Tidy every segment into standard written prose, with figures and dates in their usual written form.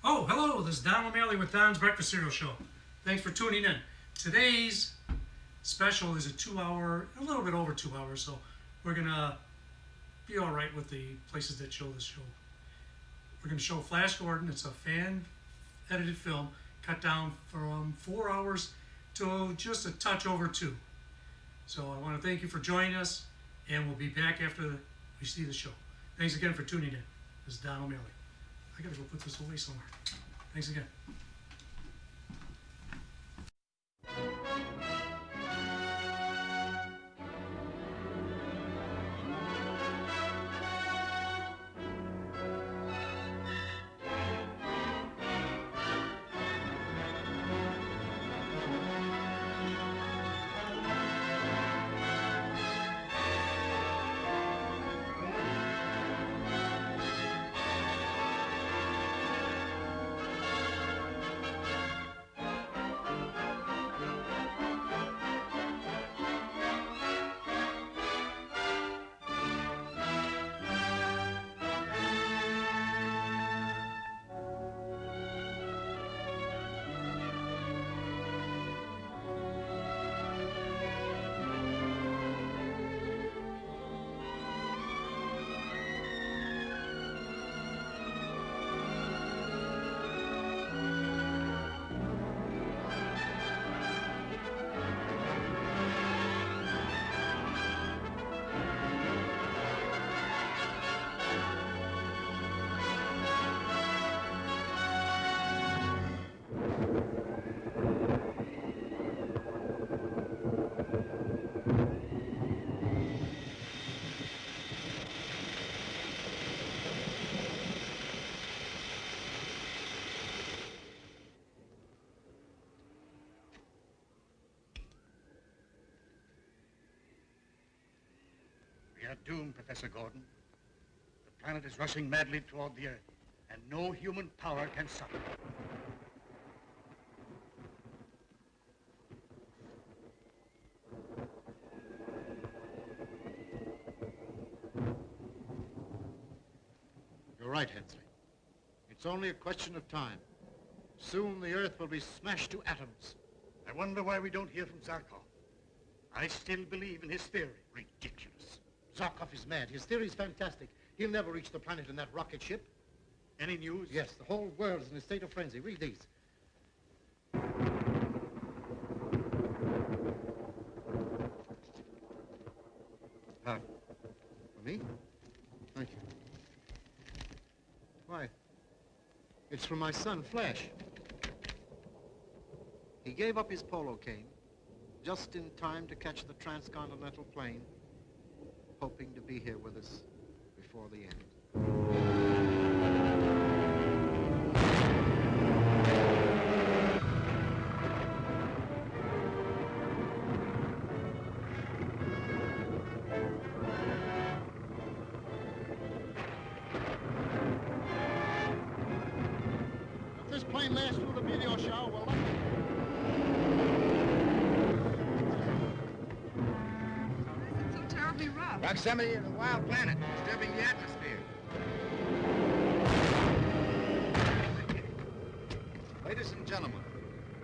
Oh, hello, this is Don O'Malley with Don's Breakfast Cereal Show. Thanks for tuning in. Today's special is a 2 hour, a little bit over 2 hours, so we're going to be all right with the places that show this show. We're going to show Flash Gordon. It's a fan-edited film cut down from 4 hours to just a touch over 2. So I want to thank you for joining us, and we'll be back after we see the show. Thanks again for tuning in. This is Don O'Malley. I gotta go put this away somewhere. Thanks again. We are doomed, Professor Gordon. The planet is rushing madly toward the Earth, and no human power can stop it. You're right, Hensley. It's only a question of time. Soon the Earth will be smashed to atoms. I wonder why we don't hear from Zarkov. I still believe in his theory. Ridiculous. Zarkov is mad. His theory is fantastic. He'll never reach the planet in that rocket ship. Any news? Yes, the whole world is in a state of frenzy. Read these. For me? Thank you. Why? It's from my son, Flash. He gave up his polo cane just in time to catch the transcontinental plane, hoping to be here with us before the end. If this plane lasts through the meteor shower, we're lucky. Rough. Proximity of the wild planet, disturbing the atmosphere. Ladies and gentlemen,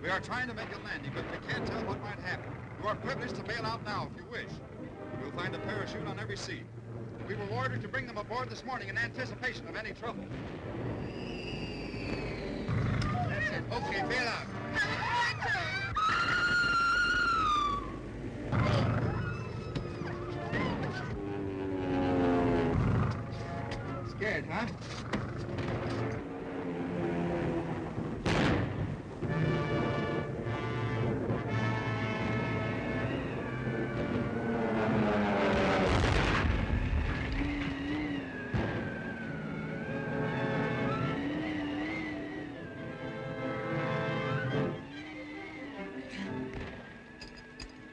we are trying to make a landing, but we can't tell what might happen. You are privileged to bail out now if you wish. You'll find a parachute on every seat. We were ordered to bring them aboard this morning in anticipation of any trouble. That's it. Okay, bail out. Scared, huh?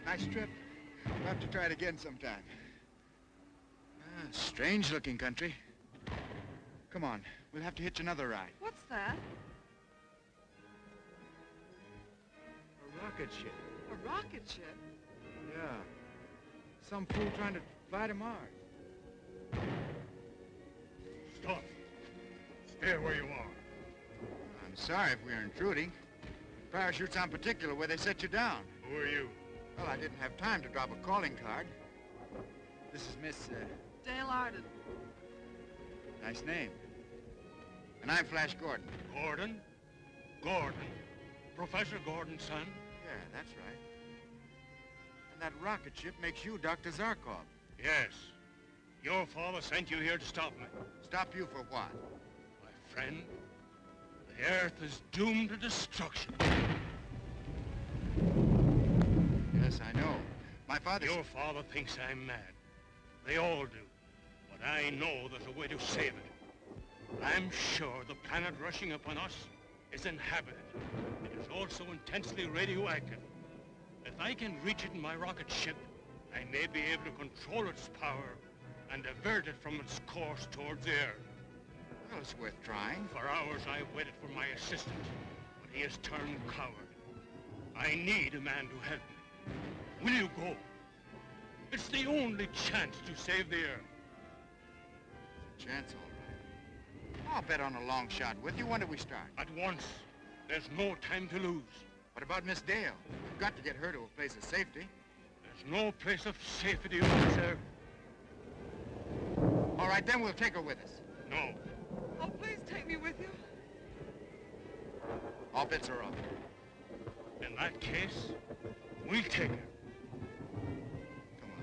Nice trip. We'll have to try it again sometime. Strange-looking country. Come on, we'll have to hitch another ride. What's that? A rocket ship. A rocket ship? Yeah. Some fool trying to fly to Mars. Stop. Stay where you are. I'm sorry if we're intruding. Parachutes on particular where they set you down. Who are you? Well, I didn't have time to drop a calling card. This is Miss, Dale Arden. nice name. And I'm Flash Gordon. Gordon? Gordon. Professor Gordon's son? Yeah, that's right. And that rocket ship makes you Dr. Zarkov. Yes. Your father sent you here to stop me. Stop you for what? My friend, the Earth is doomed to destruction. Yes, I know. My father... Your father thinks I'm mad. They all do. But I know there's a way to save it. I'm sure the planet rushing upon us is inhabited. It is also intensely radioactive. If I can reach it in my rocket ship, I may be able to control its power and divert it from its course towards the Earth. Well, it's worth trying. For hours I waited for my assistant, but he has turned coward. I need a man to help me. Will you go? It's the only chance to save the Earth. Chance, all right. I'll bet on a long shot with you. When do we start? At once. There's no time to lose. What about Miss Dale? We've got to get her to a place of safety. There's no place of safety, sir. All right, then we'll take her with us. No. Oh, please take me with you. All bets are off. In that case, we'll take her. Come on.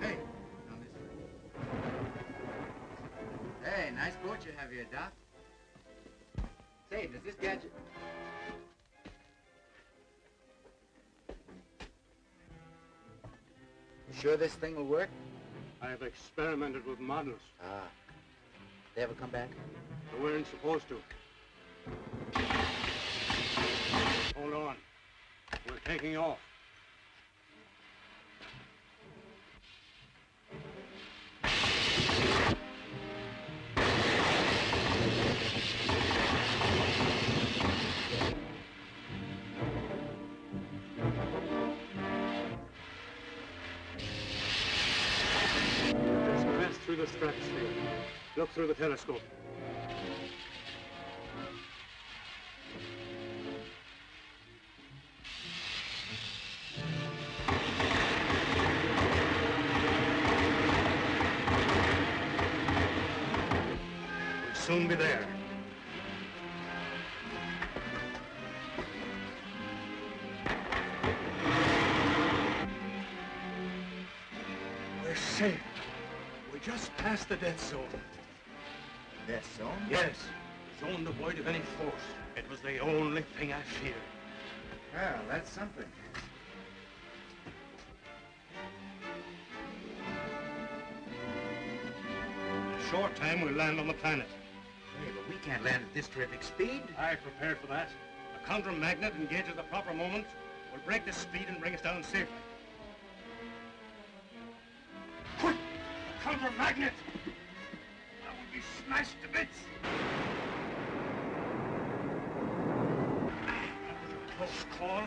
Hey, down this way. Hey, nice boat you have here, Doc. Say, does this gadget... Sure this thing will work? I have experimented with models. Ah. They ever come back? They weren't supposed to. Hold on. We're taking off. Just pass through the stratosphere. Look through the telescope. We'll soon be there. We're safe. We just passed the death zone. Death zone? Yes, zone devoid of any force. It was the only thing I feared. Well, that's something. In a short time, we'll land on the planet. Hey, but we can't land at this terrific speed. I prepared for that. A counter-magnet engaged at the proper moment will break the speed and bring us down safely. Quick! A counter-magnet! I will be smashed to bits! That was a close call.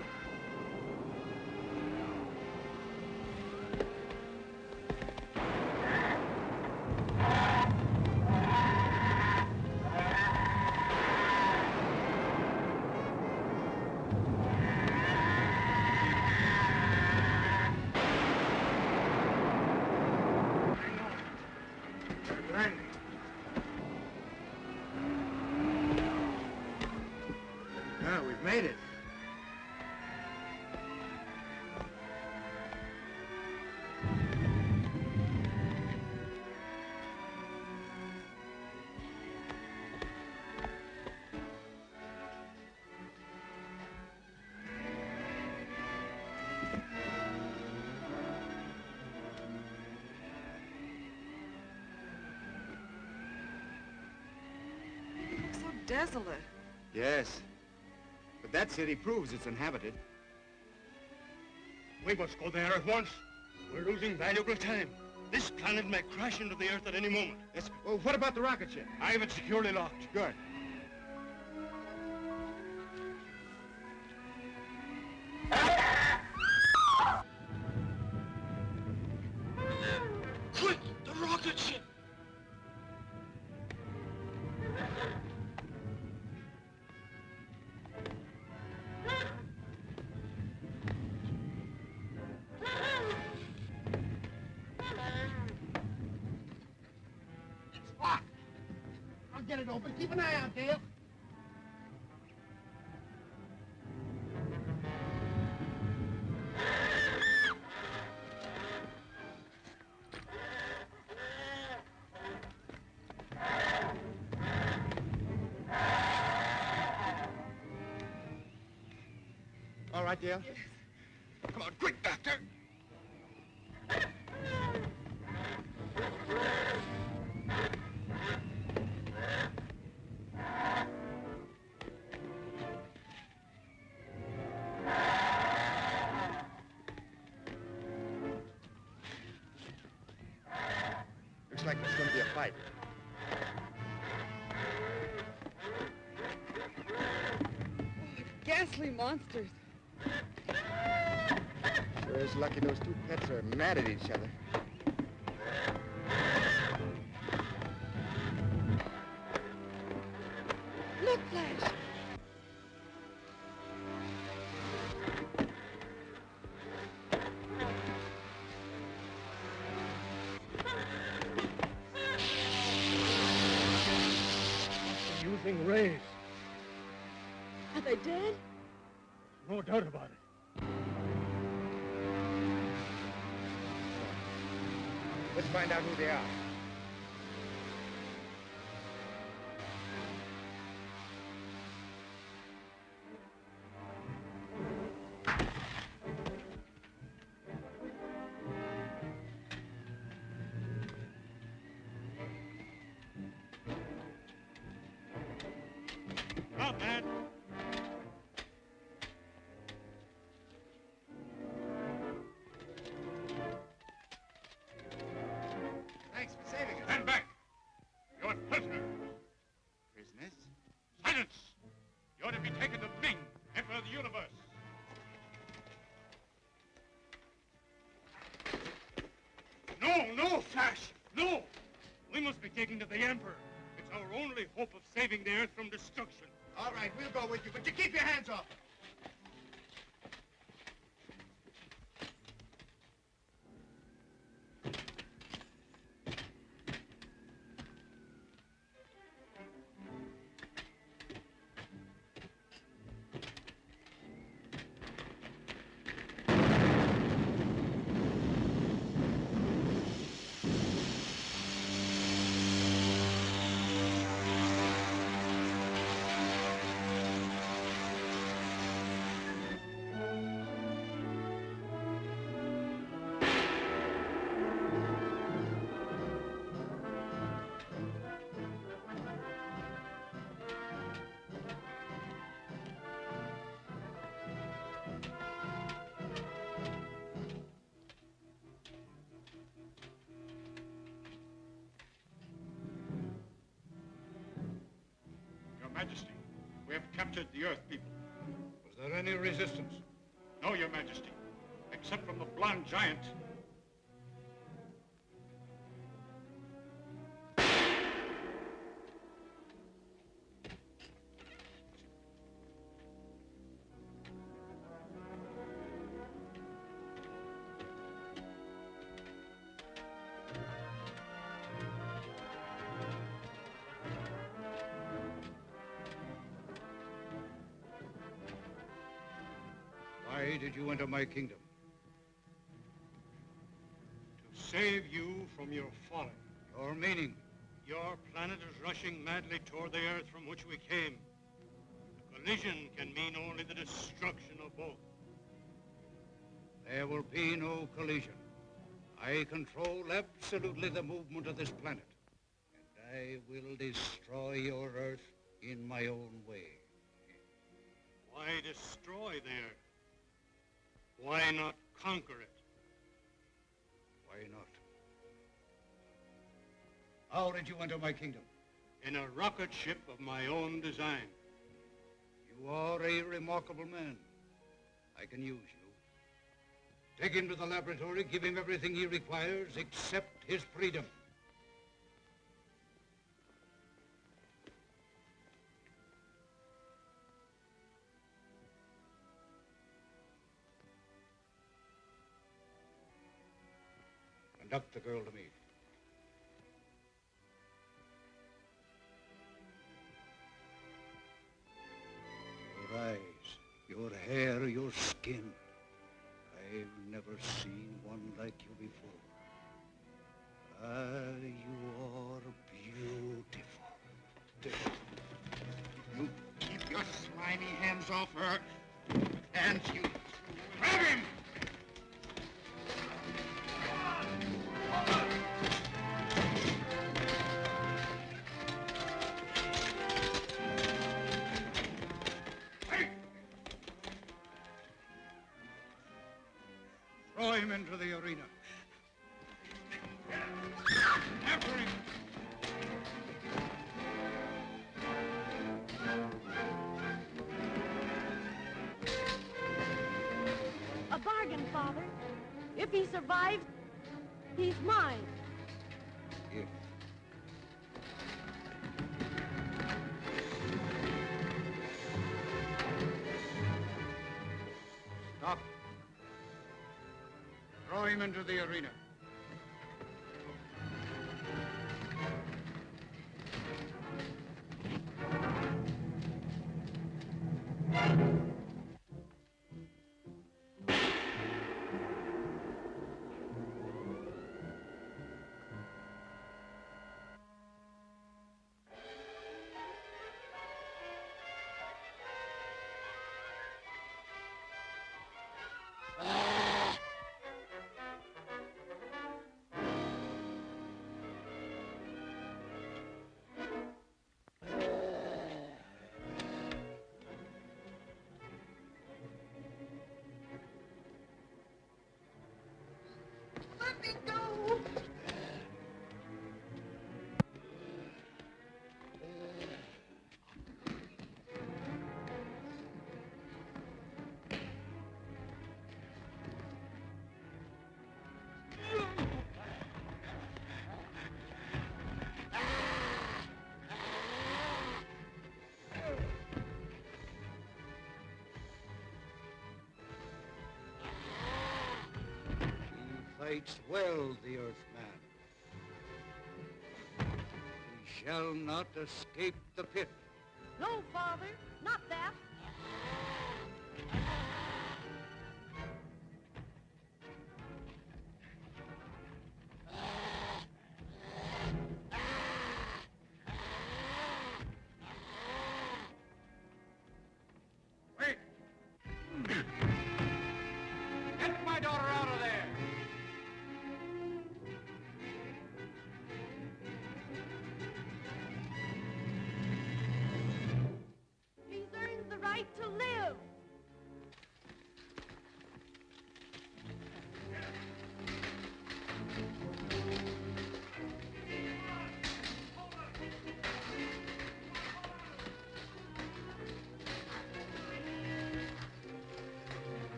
Oh, we've made it. desolate. Yes. But that city proves it's inhabited. We must go there at once. We're losing valuable time. This planet may crash into the Earth at any moment. Yes. Well, what about the rocket ship? I have it securely locked. Good. Quick! The rocket ship! It's locked. I'll get it open. Keep an eye out, Dale. All right, Dale. Come on, quick, Doctor. Looks like there's going to be a fight. Ghastly monsters. Sure is lucky those two pets are mad at each other. Look, Flash. Using rays. Are they dead? No doubt about it. Let's find out who they are. Stop, man. Thanks for saving us. Stand back. You're prisoners. Prisoners? Silence. You're to be taken to Ming, Emperor of the Universe. No, Flash. No. We must be taken to the Emperor. It's our only hope of saving the Earth from destruction. All right, we'll go with you, but you keep your hands off. Your Majesty, we have captured the Earth people. Was there any resistance? No, Your Majesty, except from the blonde giant. Why did you enter my kingdom? To save you from your folly. Your meaning? Your planet is rushing madly toward the Earth from which we came. A collision can mean only the destruction of both. There will be no collision. I control absolutely the movement of this planet. And I will destroy your Earth in my own way. Why destroy there? Why not conquer it? Why not? How did you enter my kingdom? In a rocket ship of my own design. You are a remarkable man. I can use you. Take him to the laboratory, give him everything he requires except his freedom. Conduct the girl to me. Your eyes, your hair, your skin. I've never seen one like you before. Ah, you are beautiful. You keep your slimy hands off her. And you grab him! Throw him into the arena. After him! A bargain, Father. If he survives, he's mine. If. Stop. Throw him into the arena. Let me go. Fights well, the Earthman. He shall not escape the pit. No, Father, not that. Wait! Get my daughter out of there! He's earned the right to live.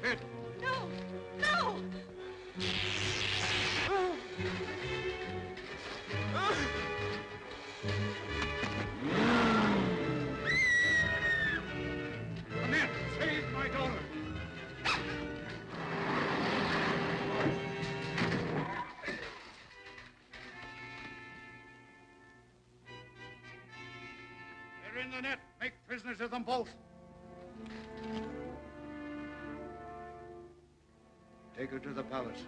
Pit! No, no. The men, save my daughter! They're in the net. Make prisoners of them both. Take her to the palace.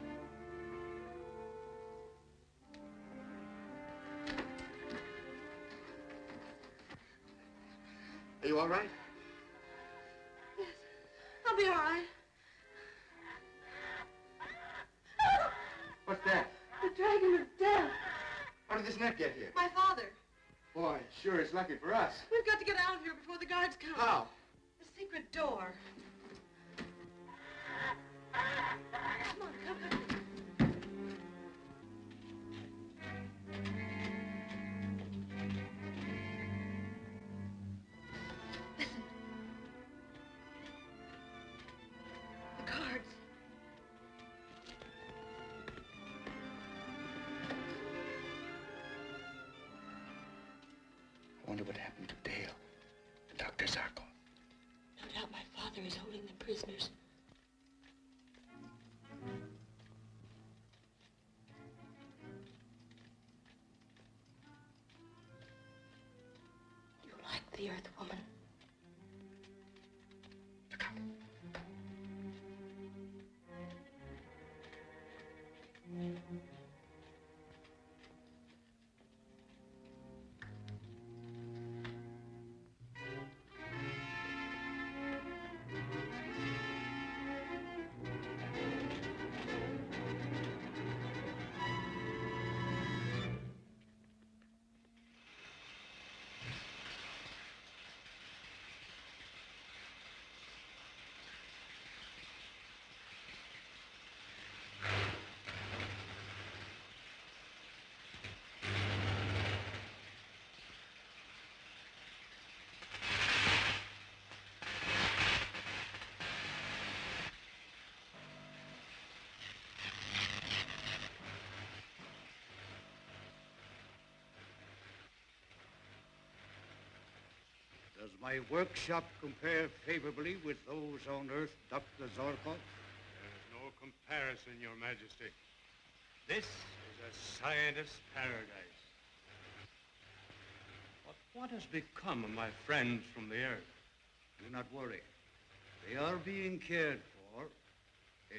Are you all right? Yes, I'll be all right. What's that? The dragon of death. What does did this net get here? My father. Boy, sure is lucky for us. We've got to get out of here before the guards come. How? The secret door. Come on, come. Listen. The guards. I wonder what happened to Dale and Dr. Zarkov. No doubt my father is holding them prisoners. You like the Earth Woman? Look out. Does my workshop compare favorably with those on Earth, Dr. Zarkov? There is no comparison, Your Majesty. This is a scientist's paradise. But what has become of my friends from the Earth? Do not worry. They are being cared for. Eh,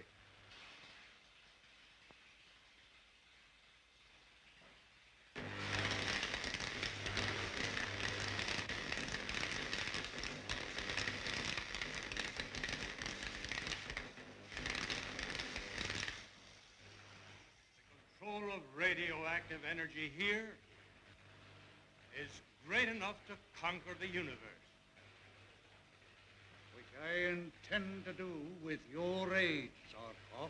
The control of radioactive energy here is great enough to conquer the universe. which I intend to do with your aid, Zarkov.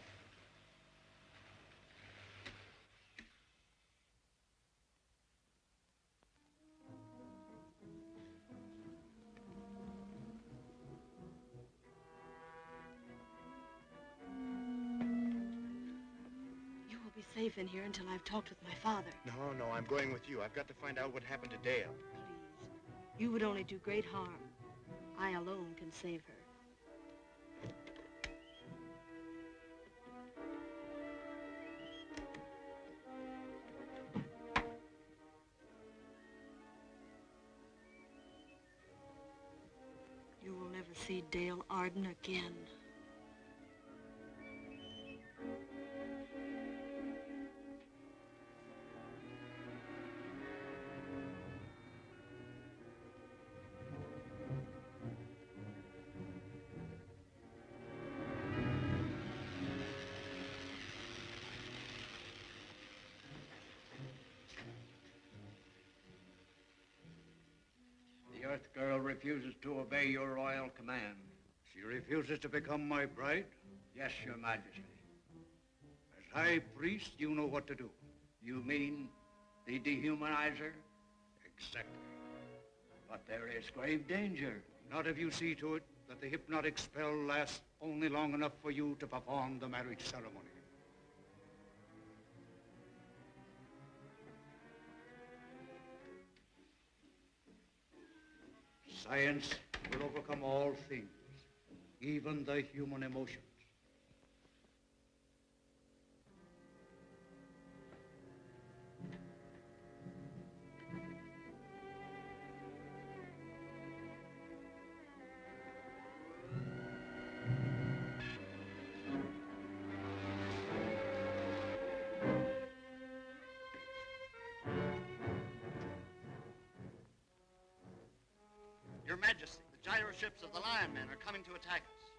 You will be safe in here until I've talked with my father. No, I'm going with you. I've got to find out what happened to Dale. Please. You would only do great harm. I alone can save her. You will never see Dale Arden again. The Earth Girl refuses to obey your royal command. She refuses to become my bride? Yes, Your Majesty. As High Priest, you know what to do. You mean the dehumanizer? Exactly. But there is grave danger. Not if you see to it that the hypnotic spell lasts only long enough for you to perform the marriage ceremony. Science will overcome all things, even the human emotions. Your Majesty, the gyroships of the Lion Men are coming to attack us.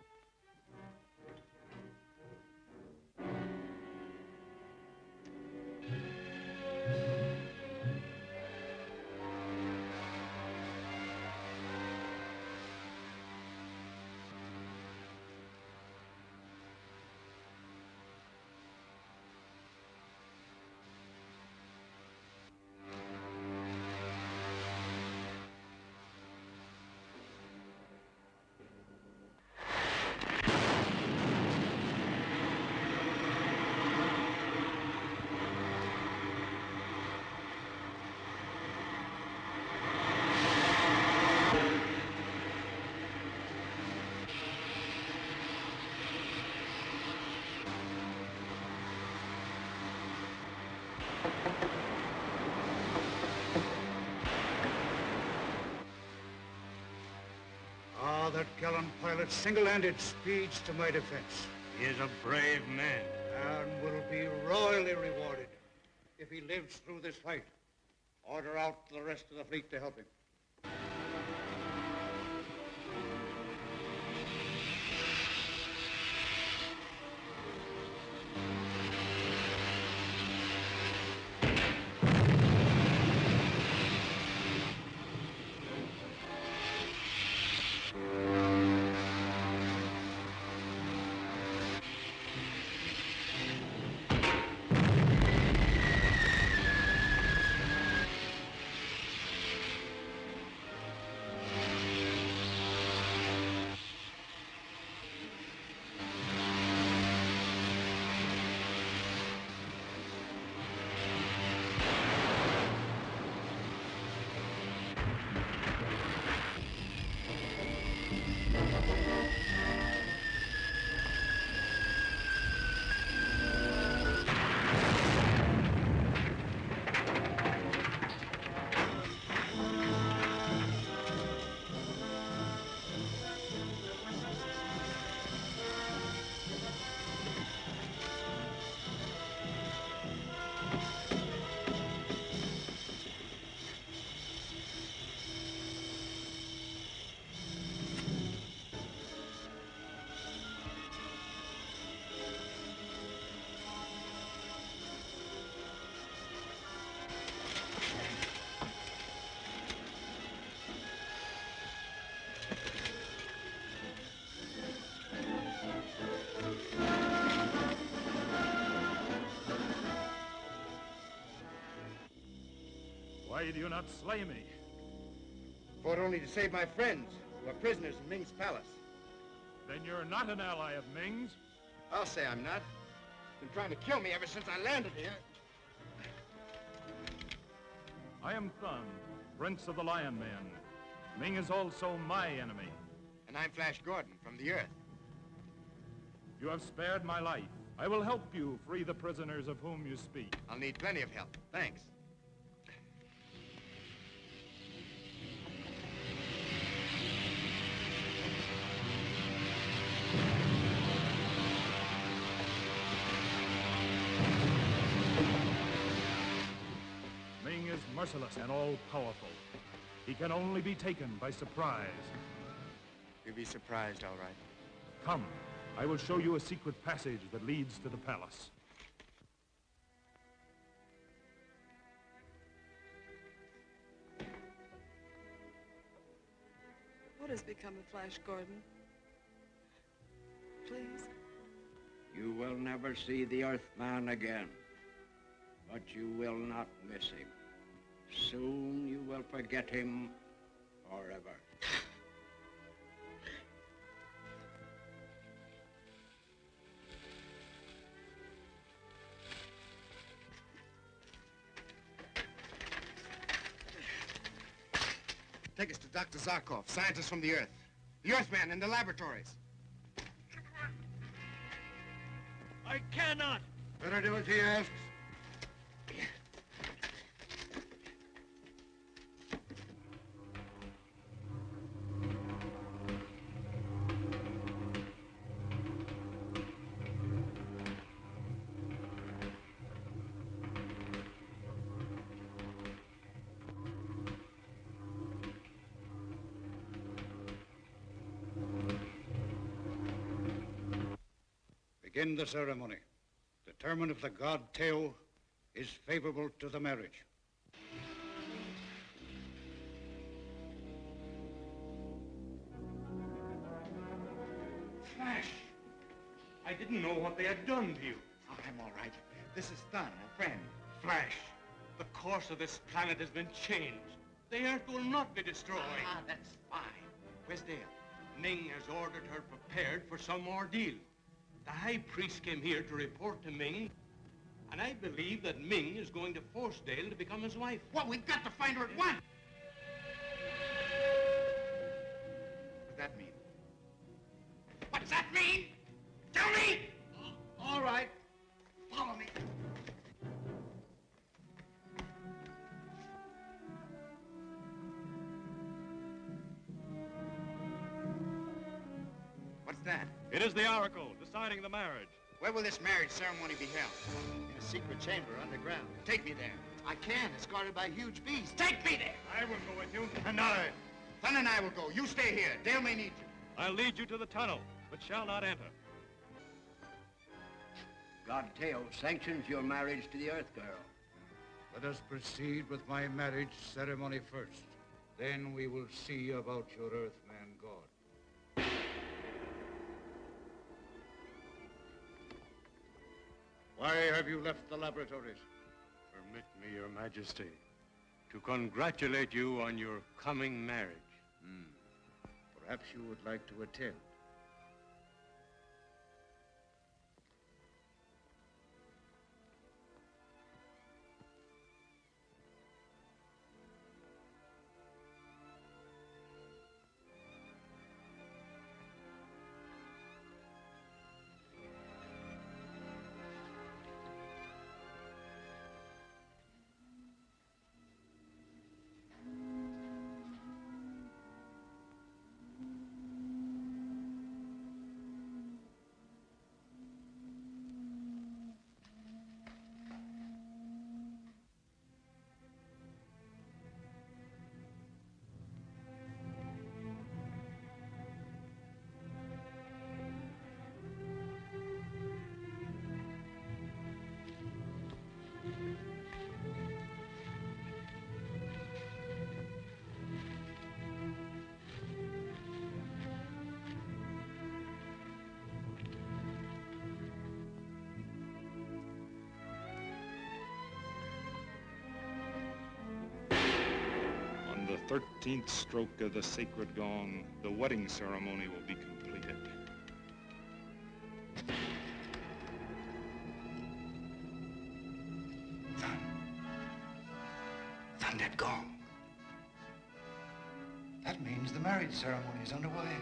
Ah, that gallant pilot single-handed speeds to my defense. He is a brave man. And will be royally rewarded if he lives through this fight. Order out the rest of the fleet to help him. Why do you not slay me? Fought only to save my friends, who are prisoners in Ming's palace. Then you're not an ally of Ming's. I'll say I'm not. Been trying to kill me ever since I landed here. I am Thun, Prince of the Lion Men. Ming is also my enemy. And I'm Flash Gordon from the Earth. You have spared my life. I will help you free the prisoners of whom you speak. I'll need plenty of help. Thanks. Ming is merciless and all-powerful. He can only be taken by surprise. You'll be surprised, all right. Come, I will show you a secret passage that leads to the palace. What has become of Flash Gordon? Please? You will never see the Earthman again, but you will not miss him. Soon you will forget him forever. Take us to Dr. Zarkov, scientist from the Earth. The Earthman in the laboratories. I cannot. Better do as he asks. Begin the ceremony. Determine if the god Teo is favorable to the marriage. Flash, I didn't know what they had done to you. Oh, I'm all right. This is Thun, a friend. Flash, the course of this planet has been changed. The Earth will not be destroyed. Ah, that's fine. Where's Dale? Ming has ordered her prepared for some ordeal. The High Priest came here to report to Ming, and I believe that Ming is going to force Dale to become his wife. Well, we've got to find her at once. What does that mean? What does that mean? Tell me! All right. Follow me. that? It is the Oracle deciding the marriage. Where will this marriage ceremony be held? In a secret chamber underground. Take me there. I can't. It's guarded by huge beasts. Take me there! I will go with you. And I. Thun and I will go. You stay here. Dale may need you. I'll lead you to the tunnel, but shall not enter. Godtail sanctions your marriage to the Earth Girl. Let us proceed with my marriage ceremony first. Then we will see about your Earthman God. Why have you left the laboratories? Permit me, Your Majesty, to congratulate you on your coming marriage. Perhaps you would like to attend. On the 13th stroke of the sacred gong, the wedding ceremony will be completed. Thun that gong. That means the marriage ceremony is underway.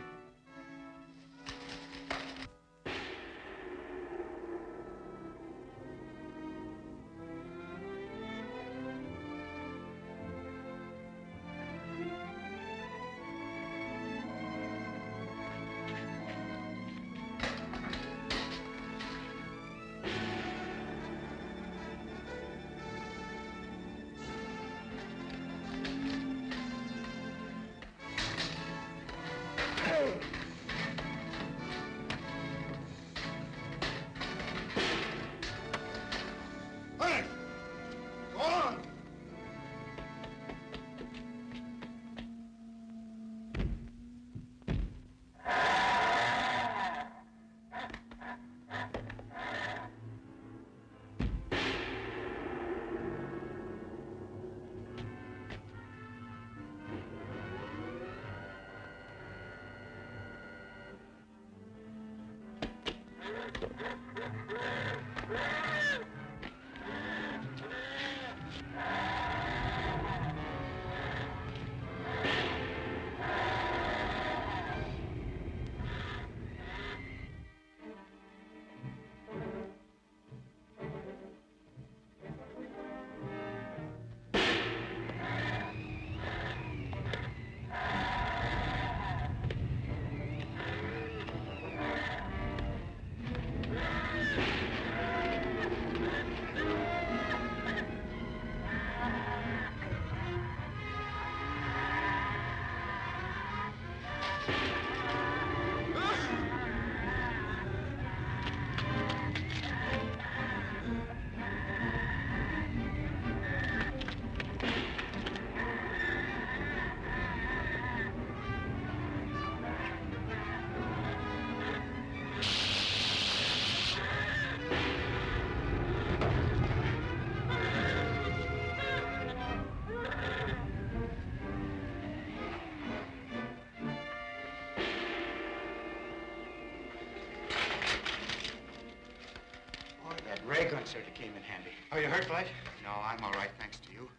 Ray gun certainly came in handy. Are you hurt, Flash? No, I'm all right, thanks to you.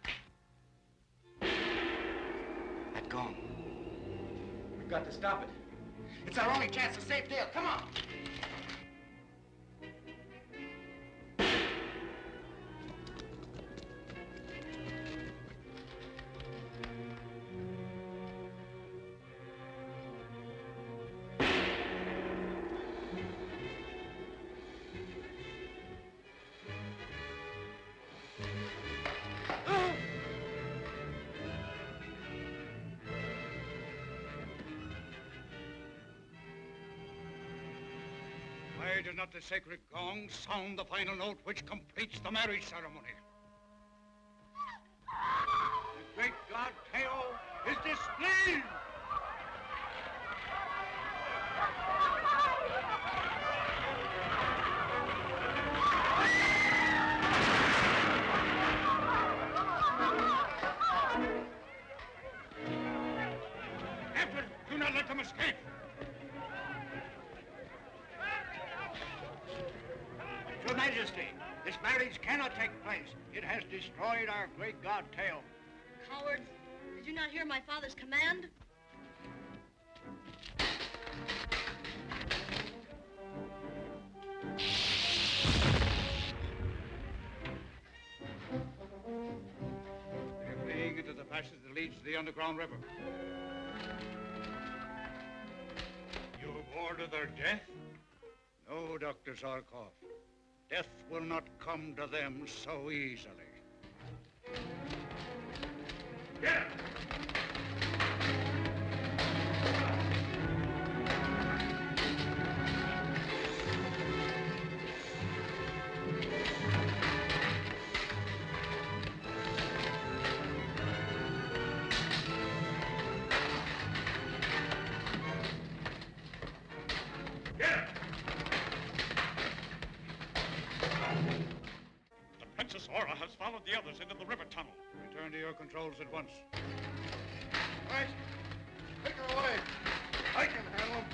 That gong. We've got to stop it. It's our only chance to save Dale. Come on. Why does not the sacred gong sound the final note which completes the marriage ceremony? The great god Teo is displeased! Captain, do not let them escape! Your Majesty, this marriage cannot take place. It has destroyed our great god Teo. Cowards, did you not hear my father's command? They're fleeing into the passage that leads to the underground river. You have ordered their death? No, Dr. Zarkov. Death will not come to them so easily. Get it! Princess Aura has followed the others into the river tunnel. Return to your controls at once. Right. Take her away. I can handle him.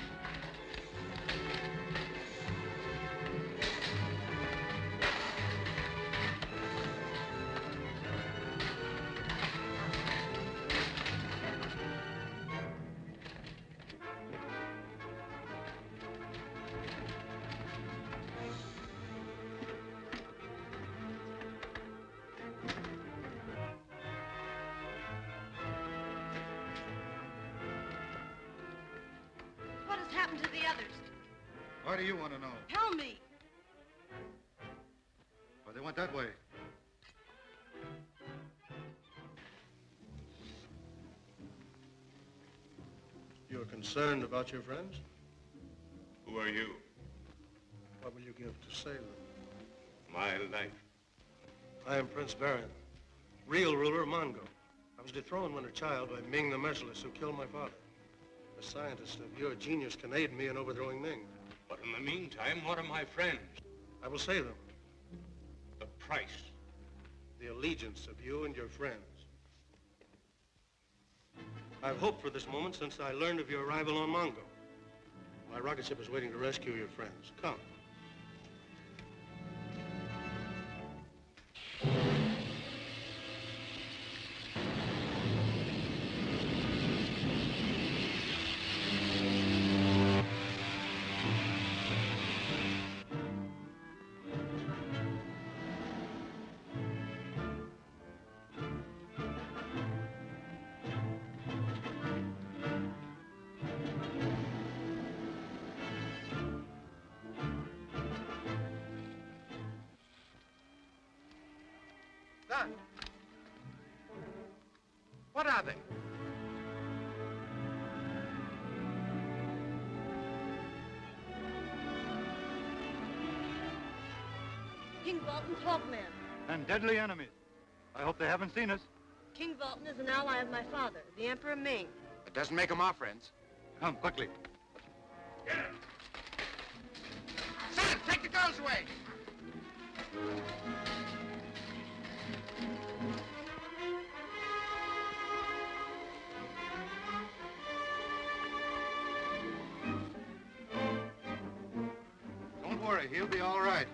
What has happened to the others? Why do you want to know? Tell me. Why, they went that way. You're concerned about your friends? Who are you? What will you give to save them? My life. I am Prince Varian, real ruler of Mongo. I was dethroned when a child by Ming the Merciless, who killed my father. A scientist of your genius can aid me in overthrowing Ming. But in the meantime, what are my friends? I will save them. The price. The allegiance of you and your friends. I've hoped for this moment since I learned of your arrival on Mongo. My rocket ship is waiting to rescue your friends. Come. That. What are they? King Vultan's Hawkman. And deadly enemies. I hope they haven't seen us. King Vultan is an ally of my father, the Emperor Ming. It doesn't make them our friends. Come, quickly. Son, take the girls away! Don't worry, he'll be all right.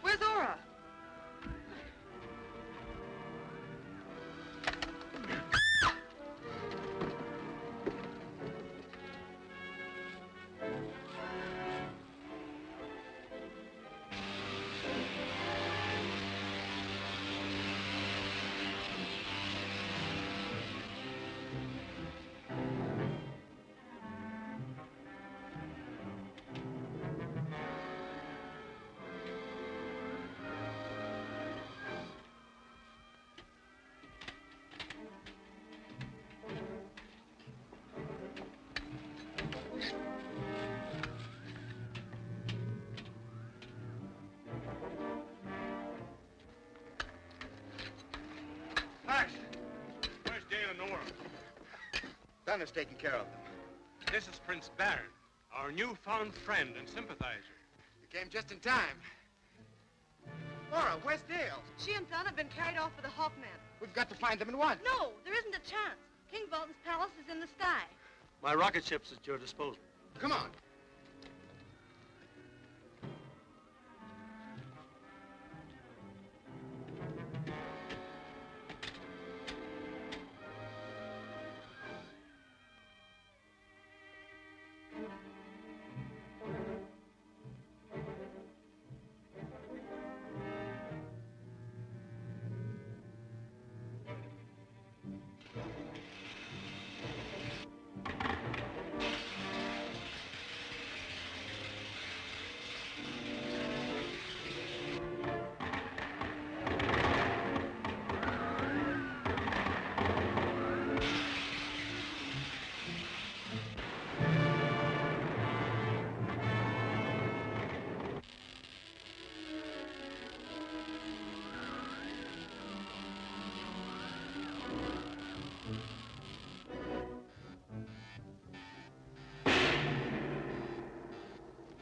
Where's Aura? son is taking care of them. This is Prince Baron, our newfound friend and sympathizer. You came just in time. Laura, where's Dale? She and Thun have been carried off with the Hawkman. We've got to find them at once. No, there isn't a chance. King Bolton's palace is in the sky. My rocket ship's at your disposal. Come on.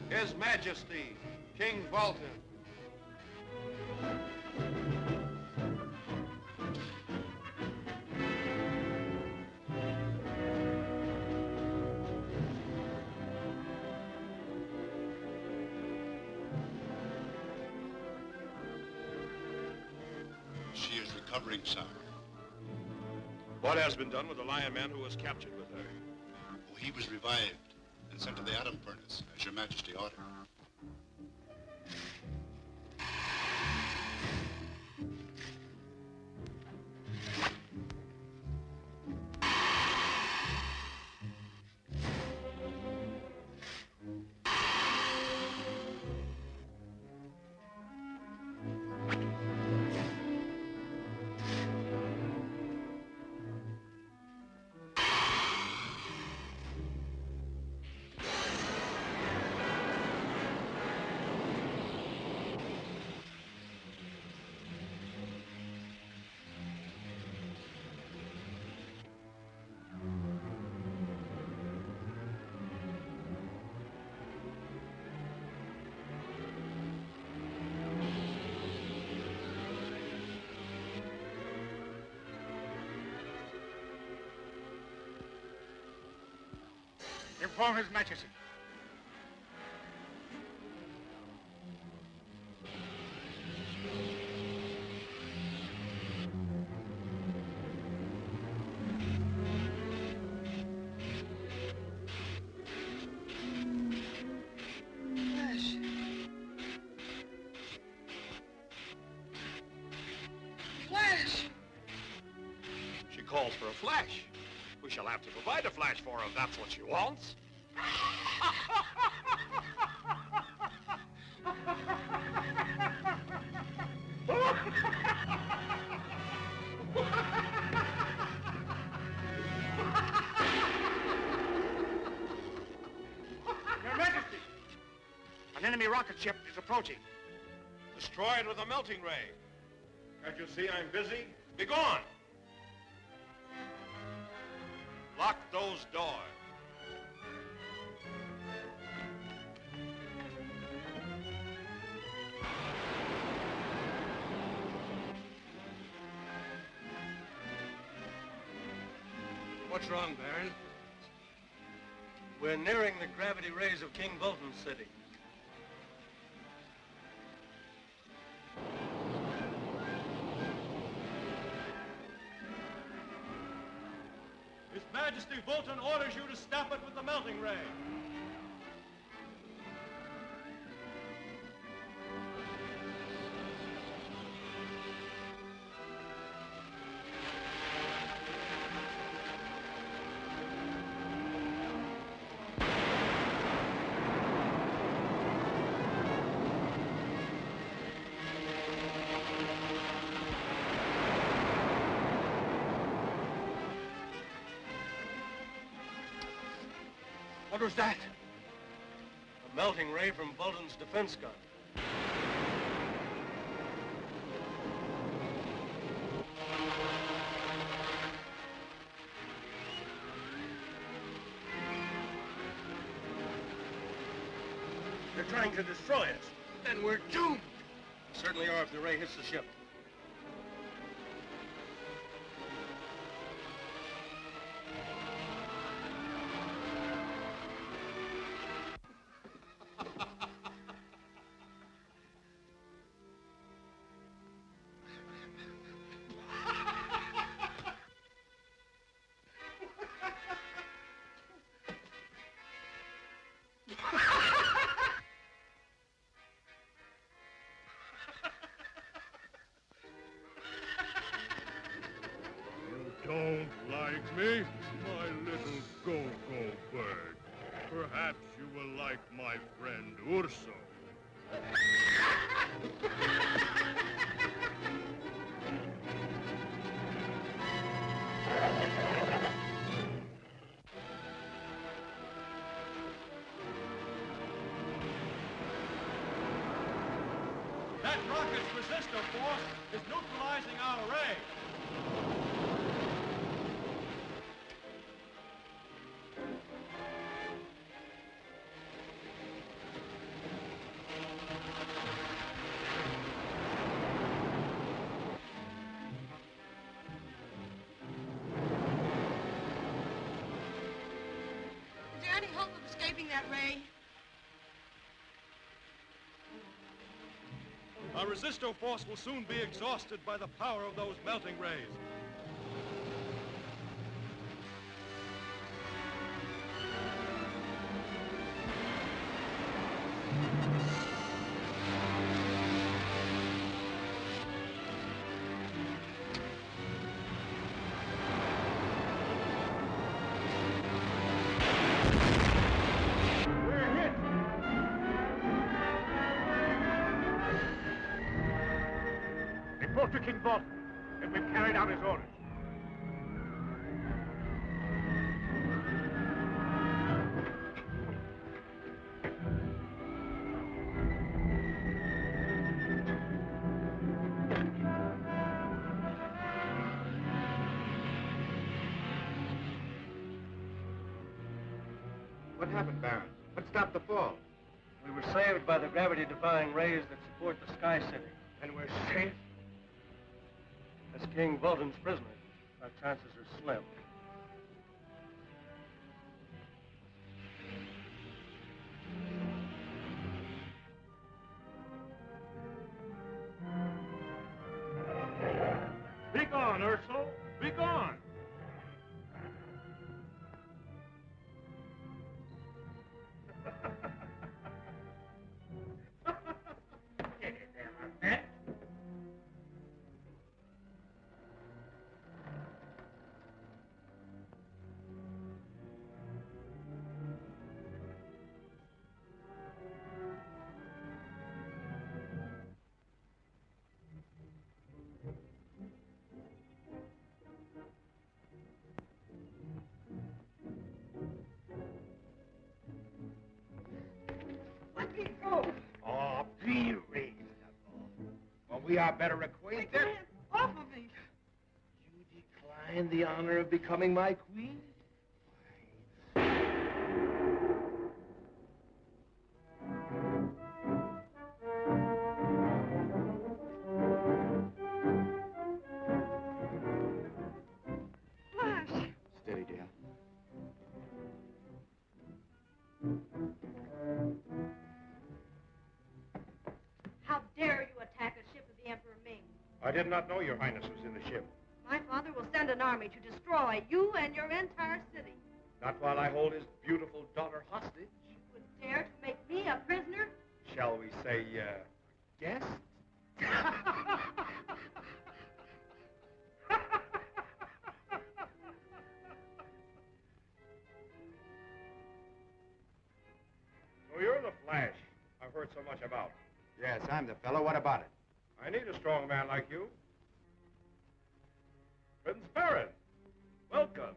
His Majesty, King Bolton. She is recovering, sire. What has been done with the Lion Man who was captured with her? Oh, he was revived and sent to the atom furnace, as your Majesty ordered. Inform His Majesty. Flash. Flash! She calls for a flash. We shall have to provide a flash for her if that's what she wants. Your Majesty! An enemy rocket ship is approaching. Destroy it with a melting ray. Can't you see I'm busy? Be gone! Lock those doors. What's wrong, Baron? We're nearing the gravity rays of King Bolton's city. His Majesty Bolton orders you to stop it with the melting ray. What was that? A melting ray from Bolton's defense gun. They're trying to destroy us. Then we're doomed. Certainly are if the ray hits the ship. Don't like me, my little go-go bird. Perhaps you will like my friend Urso. That rocket's resistor force is neutralizing our ray. Is there any hope of escaping that ray? Our resistor force will soon be exhausted by the power of those melting rays. Report to King Vulcan that we've carried out his orders. What happened, Baron? What stopped the fall? We were saved by the gravity-defying rays that support the Sky City. And we're safe? As King Vulcan's prisoner, our chances are slim. Be gone, Urso! Be gone! Let me go. Oh, be reasonable. Well, we are better acquainted. Take your hands off of me. You decline the honor of becoming my queen? Flash. Steady, dear. How dare you attack a ship of the Emperor Ming? I did not know your highness was in the ship. My father will send an army to destroy you and your entire city. Not while I hold his beautiful daughter hostage. You would dare to make me a prisoner? Shall we say, guest? So you're the Flash I've heard so much about. Yes, I'm the fellow. What about it? I need a strong man like you. Prince Baron, welcome.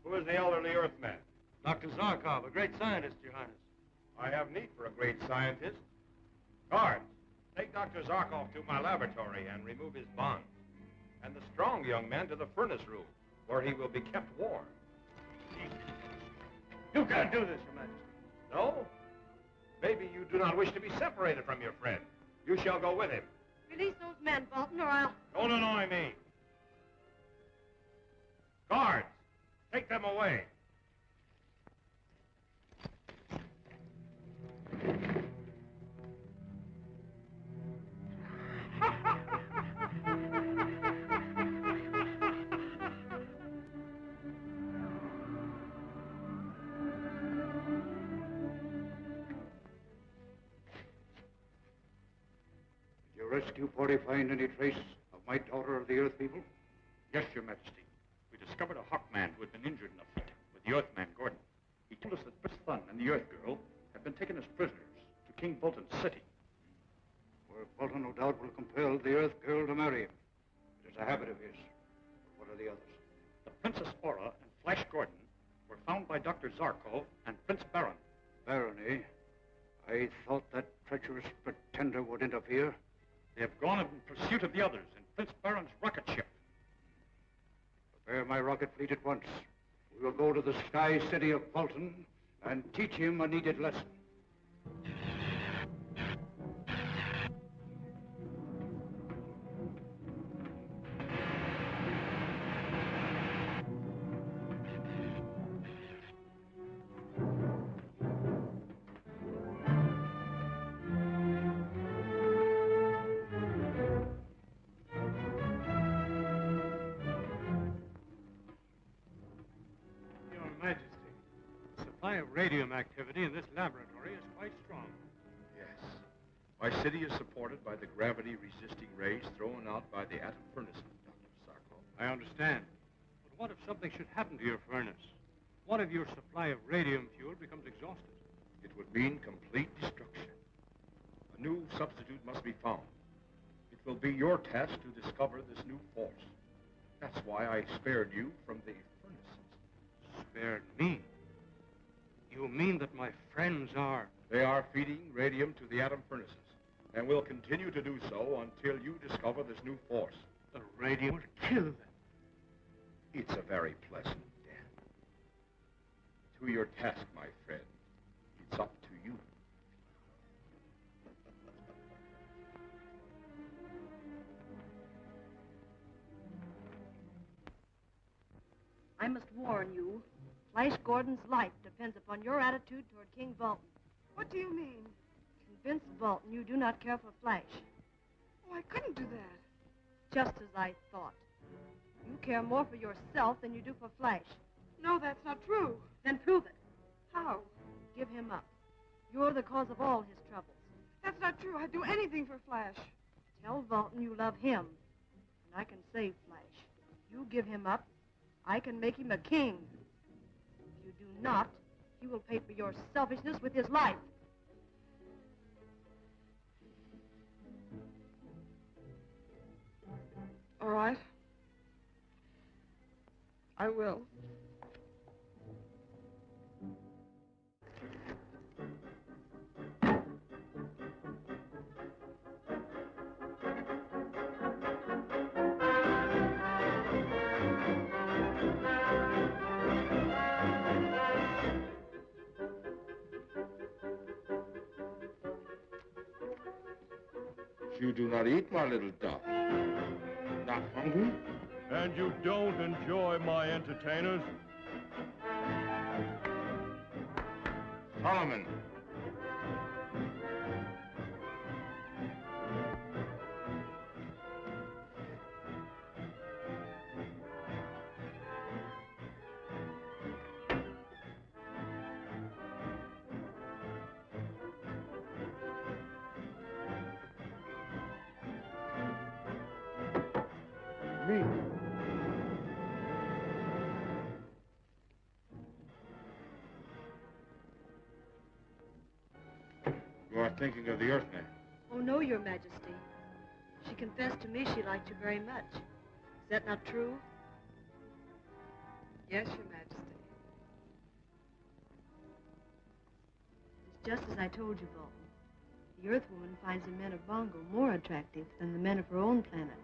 Who is the elderly Earthman? Dr. Zarkov, a great scientist, Your Highness. I have need for a great scientist. Guards, take Dr. Zarkov to my laboratory and remove his bonds. And the strong young man to the furnace room, where he will be kept warm. You can't do this, Your Majesty. No? Maybe you do not wish to be separated from your friend. You shall go with him. Release those men, Bolton, or I'll... Don't annoy me. Guards, take them away. Did your rescue party find any trace of my daughter of the Earth people? Yes, Your Majesty. We discovered a Hawkman who had been injured in a fight with the Earthman Gordon. He told us that Prince Thun and the Earth Girl had been taken as prisoners to King Bolton's city. Where Bolton, no doubt, will compel the Earth Girl to marry him. It is a habit of his. But what are the others? The Princess Aura and Flash Gordon were found by Dr. Zarko and Prince Baron. Baron, eh? I thought that treacherous pretender would interfere. They have gone in pursuit of the others in Prince Baron's rocket ship. Prepare my rocket fleet at once. We will go to the sky city of Bolton and teach him a needed lesson. Your Majesty, the supply of radium activity in this laboratory is quite strong. Yes. My city is supported by the gravity-resisting rays thrown out by the atom furnace, Dr. Zarko. I understand. But what if something should happen to your furnace? What if your supply of radium fuel becomes exhausted? It would mean complete destruction. A new substitute must be found. It will be your task to discover this new force. That's why I spared you from the furnaces. Spared me? You mean that my friends are... They are feeding radium to the atom furnaces, and will continue to do so until you discover this new force. The radium will kill them. It's a very pleasant death. To your task, my friend. It's up to you. I must warn you, Flash Gordon's life depends upon your attitude toward King Bolton. What do you mean? Convince Bolton you do not care for Flash. Oh, I couldn't do that. Just as I thought. You care more for yourself than you do for Flash. No, that's not true. Then prove it. How? Give him up. You're the cause of all his troubles. That's not true. I'd do anything for Flash. Tell Bolton you love him, and I can save Flash. You give him up, I can make him a king. If you do not, he will pay for your selfishness with his life. All right. I will. You do not eat, my little duck. Not hungry? And you don't enjoy my entertainers? Solomon. Me. You are thinking of the Earthman. Oh, no, Your Majesty. She confessed to me she liked you very much. Is that not true? Yes, Your Majesty. It's just as I told you, Bolton. The Earth woman finds the men of Bongo more attractive than the men of her own planet.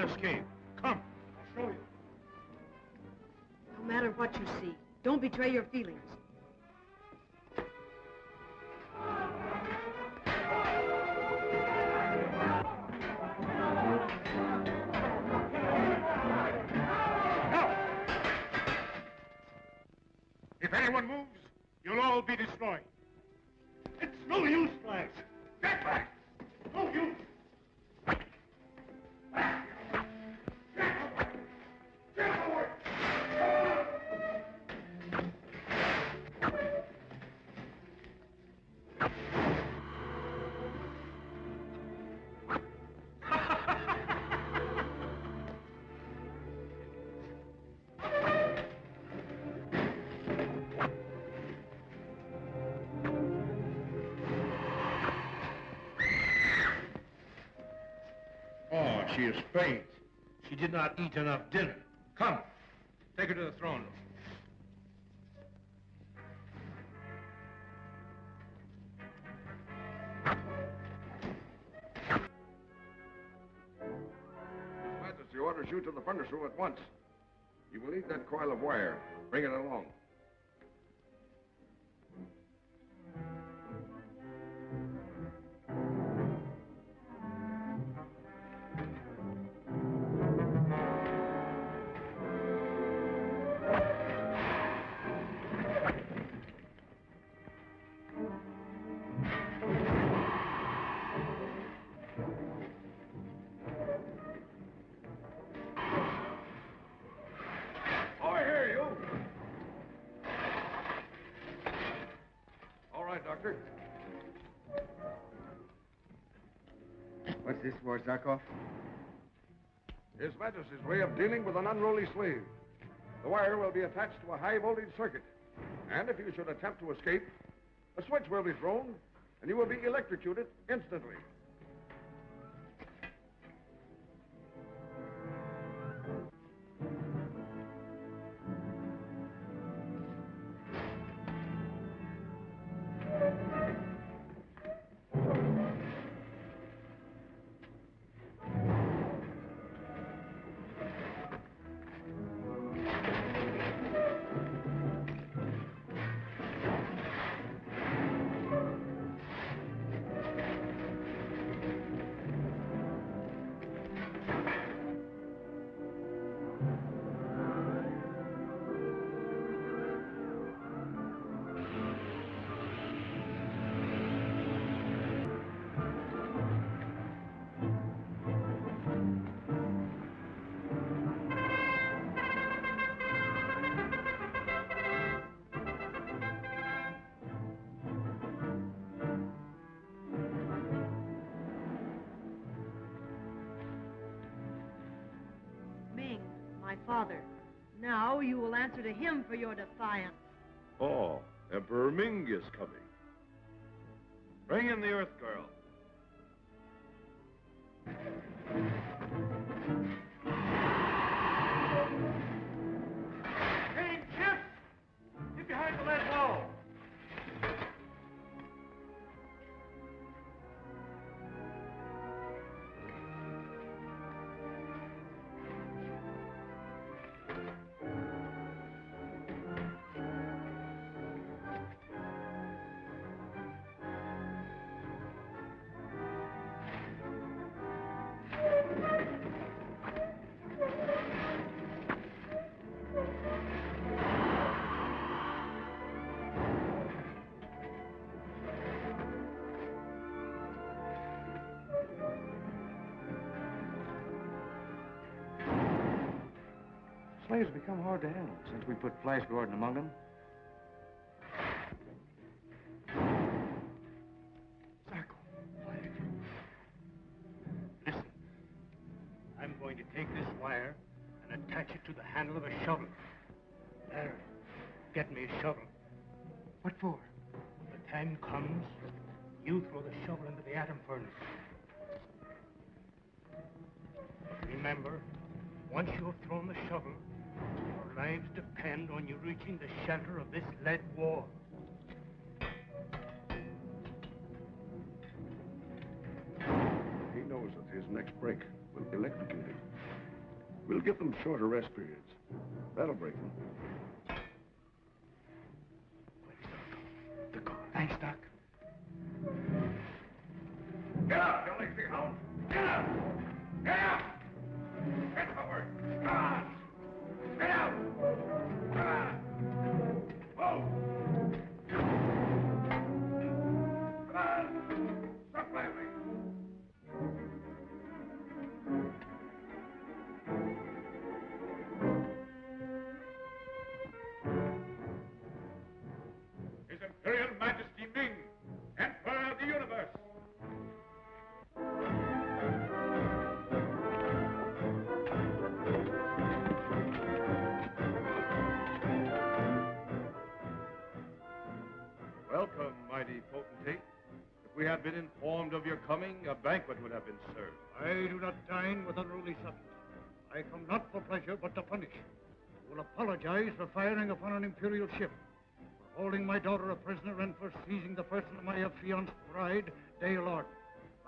escape. Come, I'll show you. No matter what you see, don't betray your feelings. If anyone moves, you'll all be destroyed. It's no use, Flash. Get back! No use! Oh, she is faint. She did not eat enough dinner. Come, take her to the throne room. His Majesty orders you to the furnace room at once. You will need that coil of wire. Bring it along. I hear you. All right, Doctor. What's this for, Zarkov? His Majesty's way of dealing with an unruly slave. The wire will be attached to a high-voltage circuit. And if you should attempt to escape, a switch will be thrown, and you will be electrocuted instantly. Ming, my father. Now you will answer to him for your defiance. Oh, Emperor Ming is coming. Bring in the Earth Girl. Hey, Chip! Get behind the lead wall. Slaves become hard to handle since we put Flash Gordon among them. Listen. I'm going to take this wire and attach it to the handle of a shovel. There. Get me a shovel. What for? When the time comes, you throw the shovel into the atom furnace. Remember, once you have thrown the shovel, your lives depend on you reaching the shelter of this lead wall. He knows that his next break will electrocute him. We'll give them shorter rest periods. That'll break them. Thanks, Doc. Get out, you lazy hound! Get out! Get out! Get forward! Come on! Get out! Come on! Whoa! Come on! Stop laughing! His Imperial Majesty Ming, Emperor of the Universe. Welcome, mighty potentate. If we had been informed of your coming, a banquet would have been served. I do not dine with unruly subjects. I come not for pleasure, but to punish. I will apologize for firing upon an Imperial ship, for holding my daughter a prisoner, and for seizing the person of my affianced bride, Dale Arden.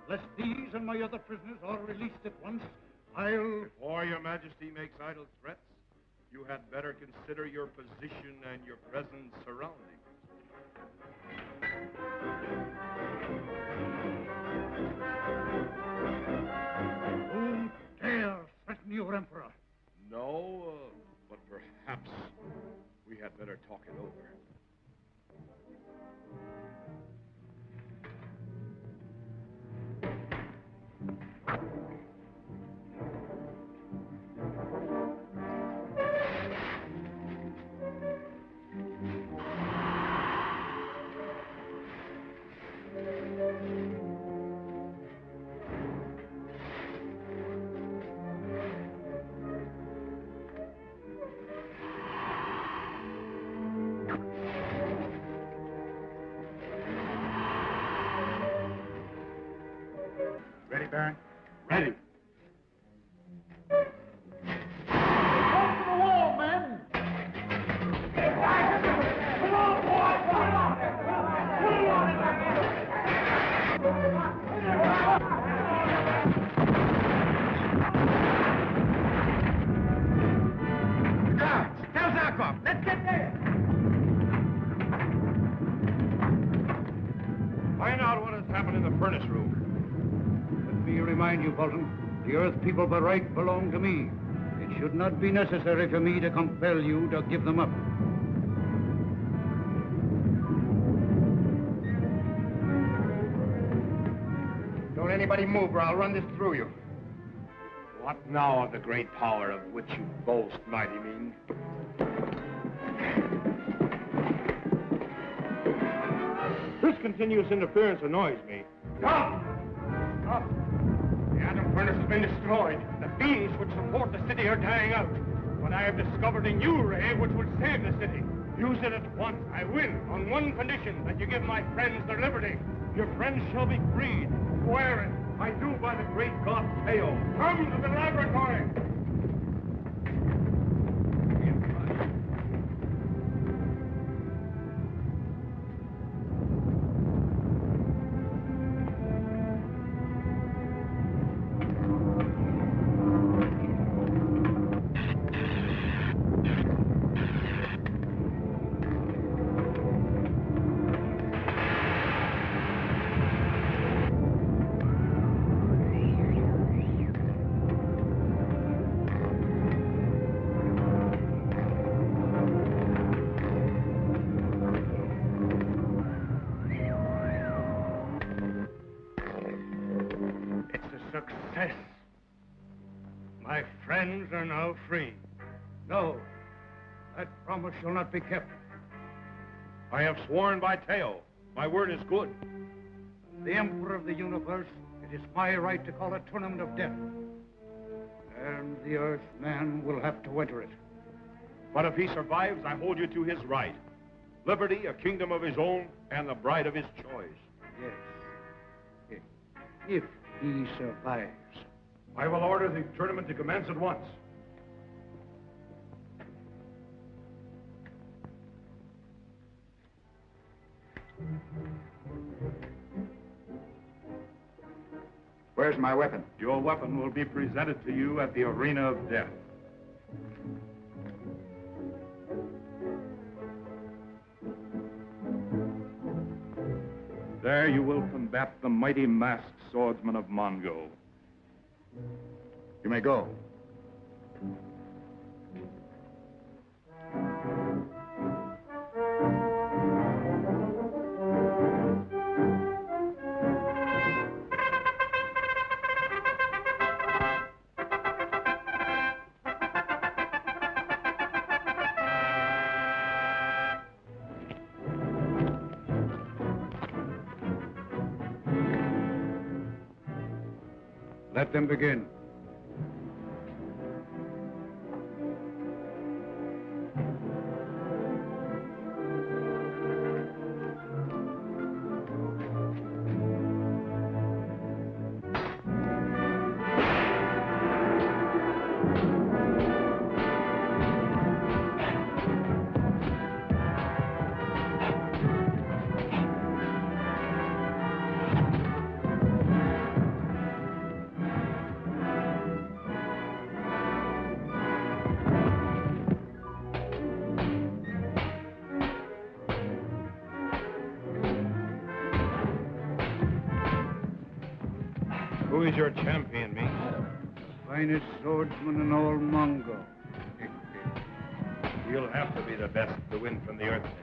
Unless these and my other prisoners are released at once, I'll... Before your majesty makes idle threats, you had better consider your position and your present surroundings. Who dare threaten your emperor? No, but perhaps we had better talk it over. Ready, Baron? Ready. Tell Zarkov, let's get there. Find out what has happened in the furnace room. Let me remind you, Bolton, the Earth people by right belong to me. It should not be necessary for me to compel you to give them up. Don't anybody move or I'll run this through you. What now of the great power of which you boast, mighty Ming? This continuous interference annoys me. Stop! Stop! The atom furnace has been destroyed. The beams which support the city are dying out. But I have discovered a new ray which will save the city. Use it at once. I will, on one condition, that you give my friends their liberty. Your friends shall be freed. Swear it. I do by the great god Teo. Come to the laboratory. Success. My friends are now free. No, that promise shall not be kept. I have sworn by Teo. My word is good. The Emperor of the Universe, it is my right to call a tournament of death. And the Earthman will have to enter it. But if he survives, I hold you to his right. Liberty, a kingdom of his own, and the bride of his choice. Yes. If he survives. I will order the tournament to commence at once. Where's my weapon? Your weapon will be presented to you at the arena of death. There you will combat the mighty masked swordsman of Mongo. You may go. Let them begin. Who is your champion, Ming? Finest swordsman in all Mongo. You'll have to be the best to win from the Earth Man.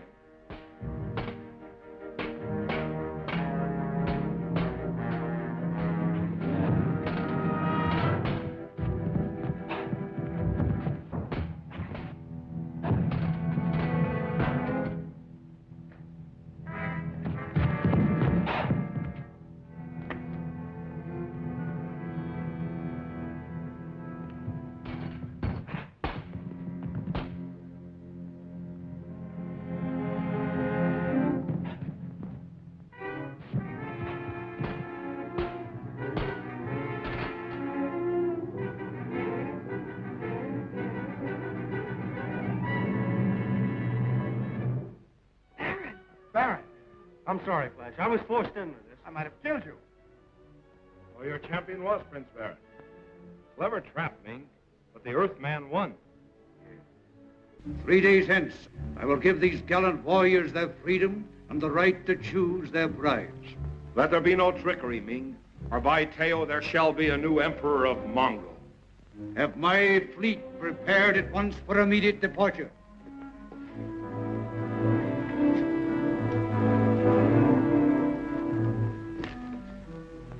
Baron, I'm sorry, Flash. I was forced into this. I might have killed you. Well, your champion was Prince Baron. Clever trap, Ming, but the Earthman won. 3 days hence, I will give these gallant warriors their freedom and the right to choose their brides. Let there be no trickery, Ming, or by Teo there shall be a new emperor of Mongo. Have my fleet prepared at once for immediate departure.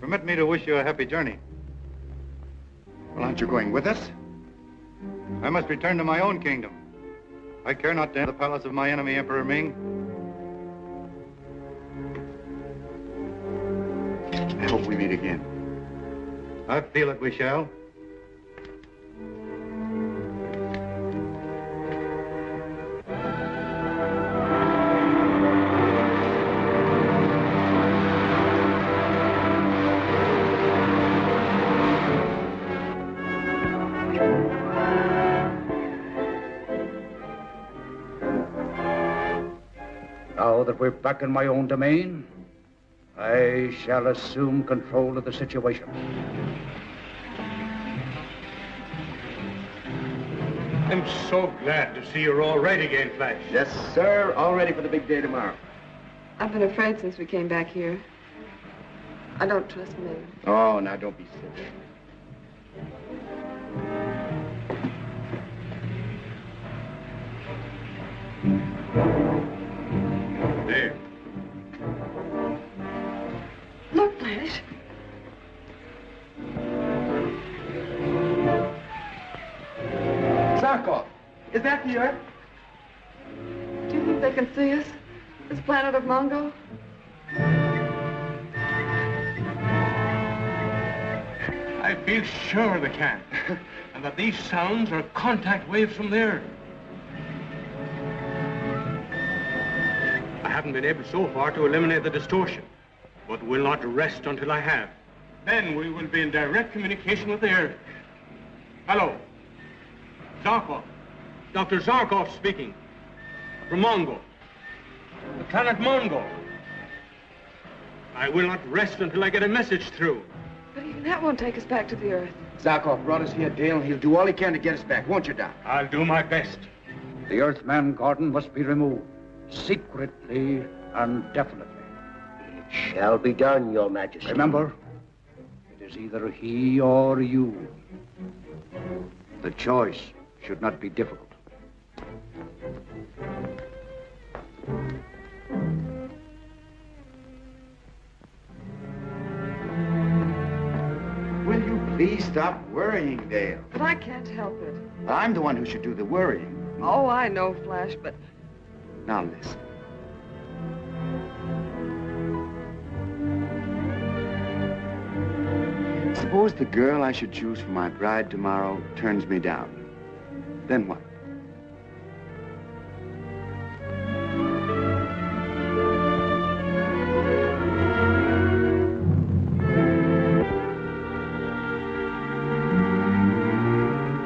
Permit me to wish you a happy journey. Well, aren't you going with us? I must return to my own kingdom. I care not to enter the palace of my enemy, Emperor Ming. I hope we meet again. I feel that we shall. Now that we're back in my own domain, I shall assume control of the situation. I'm so glad to see you're all right again, Flash. Yes, sir. All ready for the big day tomorrow. I've been afraid since we came back here. I don't trust men. Oh, now don't be silly. There. Look, Flash. Zarkov, is that the Earth? Do you think they can see us? This planet of Mongo? I feel sure they can. And that these sounds are contact waves from there. I haven't been able so far to eliminate the distortion, but will not rest until I have. Then we will be in direct communication with the Earth. Hello. Zarkov. Dr. Zarkov speaking. From Mongo. The planet Mongo. I will not rest until I get a message through. But even that won't take us back to the Earth. Zarkov brought us here, Dale. He'll do all he can to get us back, won't you, Doc? I'll do my best. The Earthman Gordon must be removed, secretly and definitely. Shall be done, Your Majesty. Remember, it is either he or you. The choice should not be difficult. Will you please stop worrying, Dale? But I can't help it. I'm the one who should do the worrying. Oh, I know, Flash, but... Now listen. Suppose the girl I should choose for my bride tomorrow turns me down. Then what?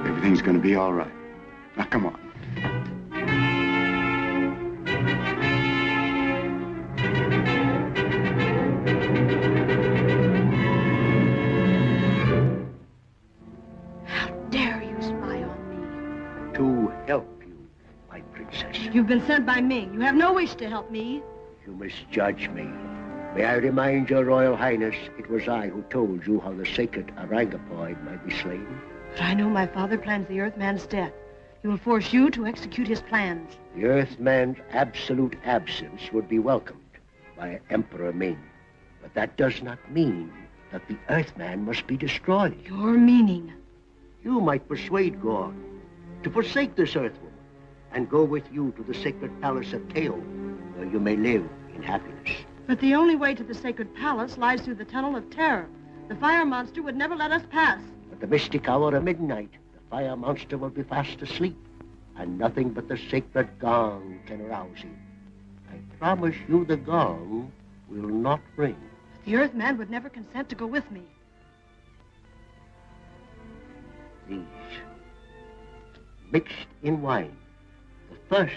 Everything's gonna be all right. Now, come on. To help you, my princess. You've been sent by Ming. You have no wish to help me. You misjudge me. May I remind your Royal Highness, it was I who told you how the sacred Arangapoid might be slain. But I know my father plans the Earthman's death. He will force you to execute his plans. The Earthman's absolute absence would be welcomed by Emperor Ming. But that does not mean that the Earthman must be destroyed. Your meaning? You might persuade God to forsake this Earthwoman and go with you to the sacred palace of Teo, where you may live in happiness. But the only way to the sacred palace lies through the Tunnel of Terror. The fire monster would never let us pass. At the mystic hour of midnight, the fire monster will be fast asleep, and nothing but the sacred gong can arouse him. I promise you the gong will not ring. The Earthman would never consent to go with me. These, mixed in wine, the first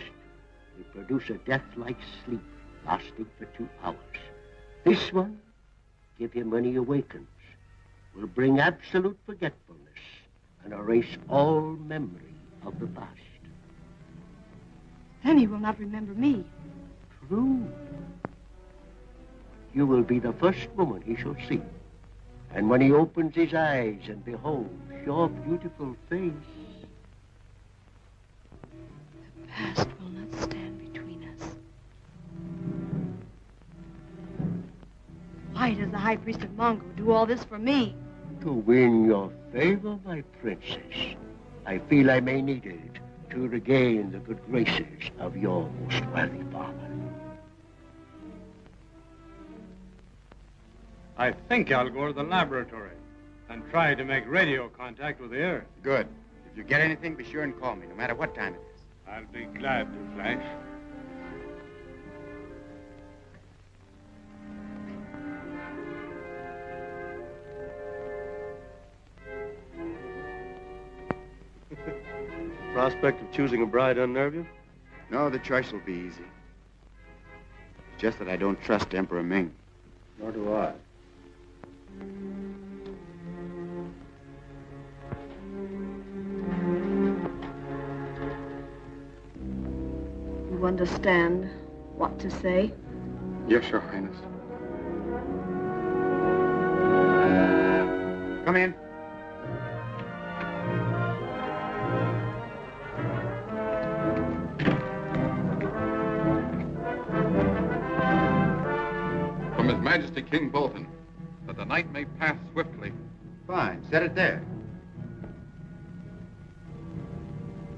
will produce a death-like sleep lasting for 2 hours. This one, give him when he awakens, will bring absolute forgetfulness and erase all memory of the past. Then he will not remember me. True. You will be the first woman he shall see. And when he opens his eyes and beholds your beautiful face, the past will not stand between us. Why does the High Priest of Mongo do all this for me? to win your favor, my princess. I feel I may need it to regain the good graces of your most worthy father. I think I'll go to the laboratory and try to make radio contact with the Earth. Good. If you get anything, be sure and call me, no matter what time it is. I'll be glad to, Flash. Prospect of choosing a bride unnerve you? No, the choice will be easy. It's just that I don't trust Emperor Ming. Nor do I. You understand what to say? Yes, Your Highness. Come in. From His Majesty King Bolton, that the night may pass swiftly. Fine. Set it there.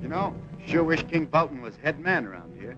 You know, sure wish King Bolton was head man around here.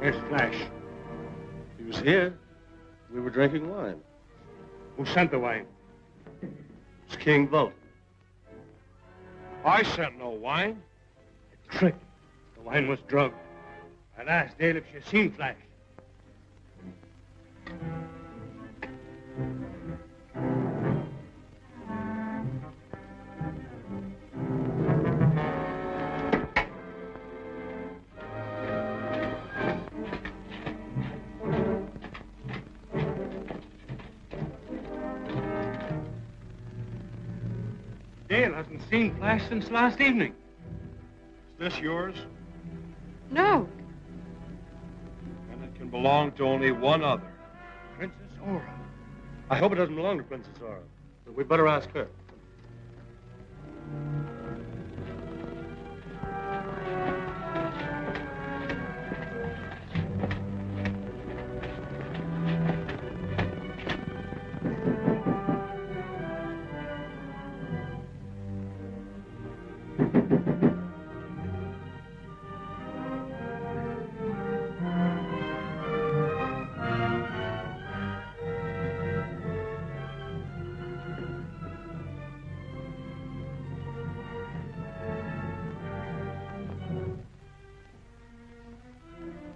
Where's Flash? He was here. We were drinking wine. Who sent the wine? It's King Vulcan. I sent no wine. A trick. The wine was drugged. I'll ask Dale if she's seen Flash. Dale hasn't seen Flash since last evening. Is this yours? No. And it can belong to only one other. Princess Aura. I hope it doesn't belong to Princess Aura. But we'd better ask her.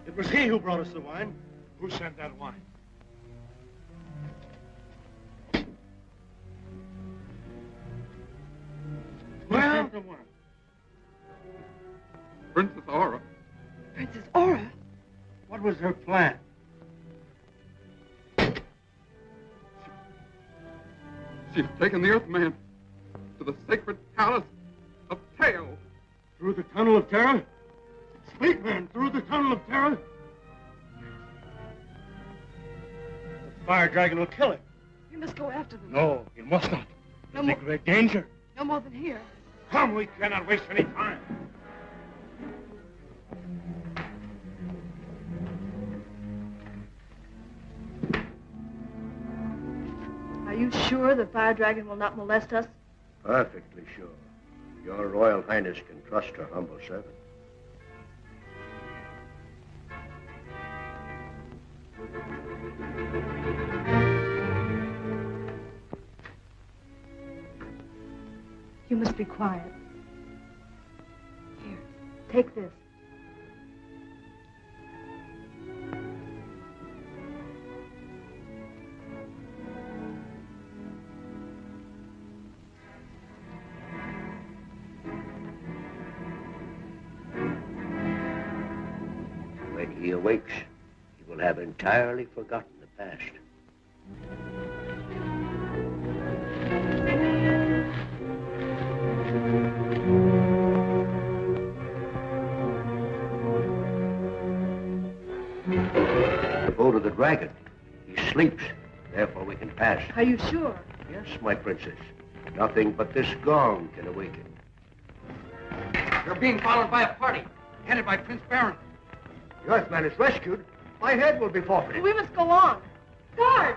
It was he who brought us the wine. Who sent that wine? Well, the wine? Princess Aura. Princess Aura? What was her plan? She's taken the Earthman to the sacred palace of Teo. Through the Tunnel of Terror? Speak, man, through the Tunnel of Terror? The fire dragon will kill it. We must go after them. No, you must not. No There's more. a great danger. No more than here. Come, we cannot waste any time. Are you sure the fire dragon will not molest us? Perfectly sure. Your Royal Highness can trust her humble servant. You must be quiet. Here, take this. When he awakes, he will have entirely forgotten the past. Go to the dragon. He sleeps. Therefore we can pass. Are you sure? Yes, my princess. Nothing but this gong can awaken. You're being followed by a party, headed by Prince Baron. The Earthman is rescued. My head will be forfeited. We must go on. Guard!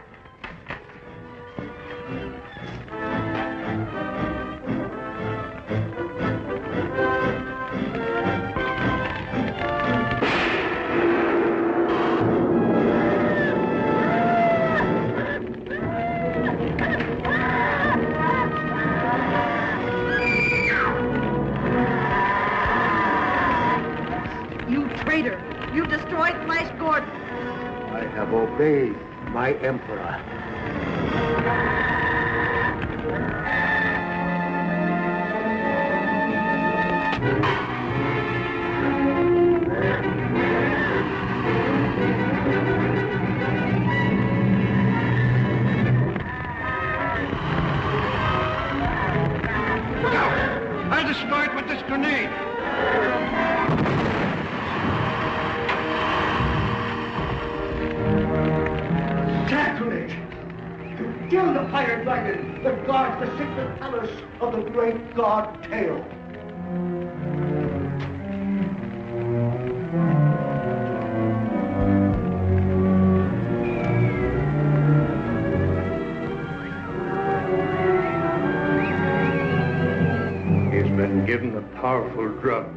You traitor! You destroyed Flash Gordon. I have obeyed my emperor. I'll destroy it with this grenade. Sacrilege! To kill the fire dragon that guards the sacred palace of the great god Teo. He's been given a powerful drug.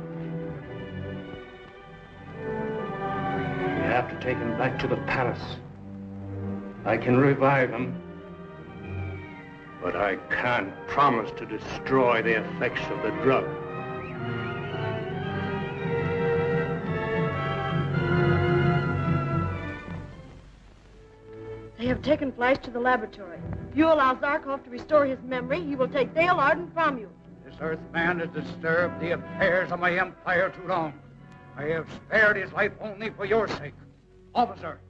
He have to take him back to the palace. I can revive him, but I can't promise to destroy the effects of the drug. They have taken Flash to the laboratory. If you allow Zarkov to restore his memory, he will take Dale Arden from you. This Earthman has disturbed the affairs of my empire too long. I have spared his life only for your sake. Officer,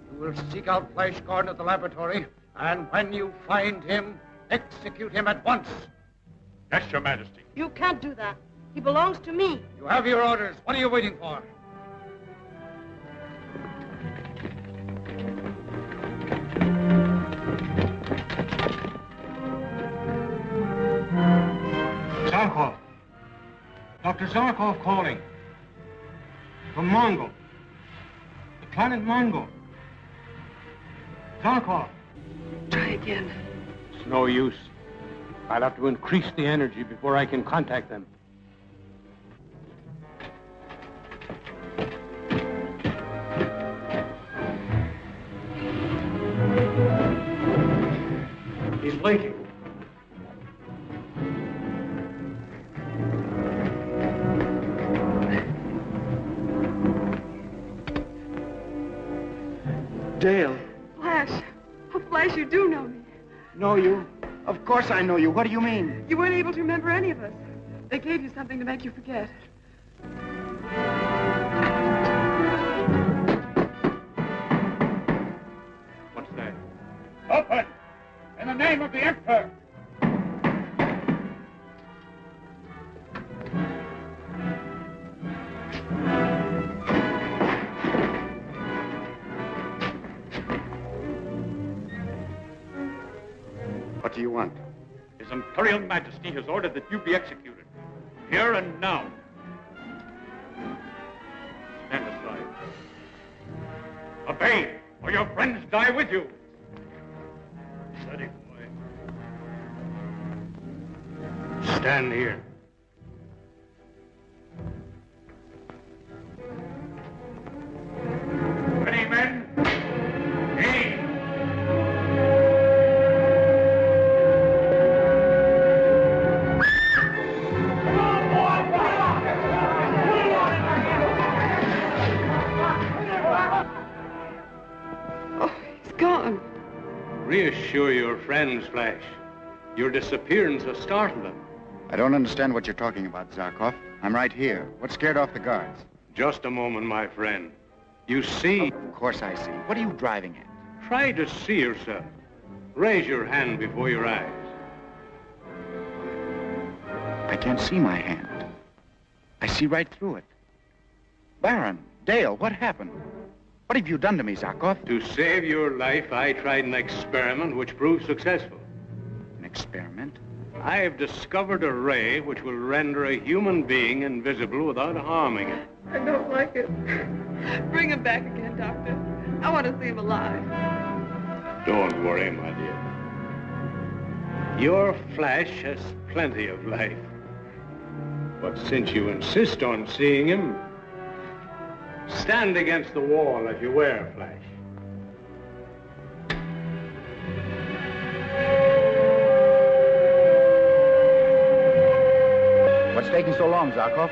you will seek out Flash Gordon at the laboratory, and when you find him, execute him at once. Yes, Your Majesty. You can't do that. He belongs to me. You have your orders. What are you waiting for? Zarkov. Dr. Zarkov calling. From Mongo. The planet Mongo. Zarkov. Try again. It's no use. I'll have to increase the energy before I can contact them. He's blinking. Dale. Flash. Oh, Flash, you do know me. Know you? Of course I know you. What do you mean? You weren't able to remember any of us. They gave you something to make you forget. What's that? Open! In the name of the Emperor! What do you want? His Imperial Majesty has ordered that you be executed. Here and now. Stand aside. Obey, or your friends die with you. Steady, boy. Stand here. Ready, men? Aim! Reassure your friends, Flash. Your disappearance has startled them. I don't understand what you're talking about, Zarkov. I'm right here. What scared off the guards? Just a moment, my friend. You see... Of course I see. What are you driving at? Try to see yourself. Raise your hand before your eyes. I can't see my hand. I see right through it. Baron, Dale, what happened? What have you done to me, Zarkov? To save your life, I tried an experiment which proved successful. An experiment? I have discovered a ray which will render a human being invisible without harming it. I don't like it. Bring him back again, Doctor. I want to see him alive. Don't worry, my dear. Your Flash has plenty of life. But since you insist on seeing him, stand against the wall as you were, Flash. What's taking so long, Zarkov?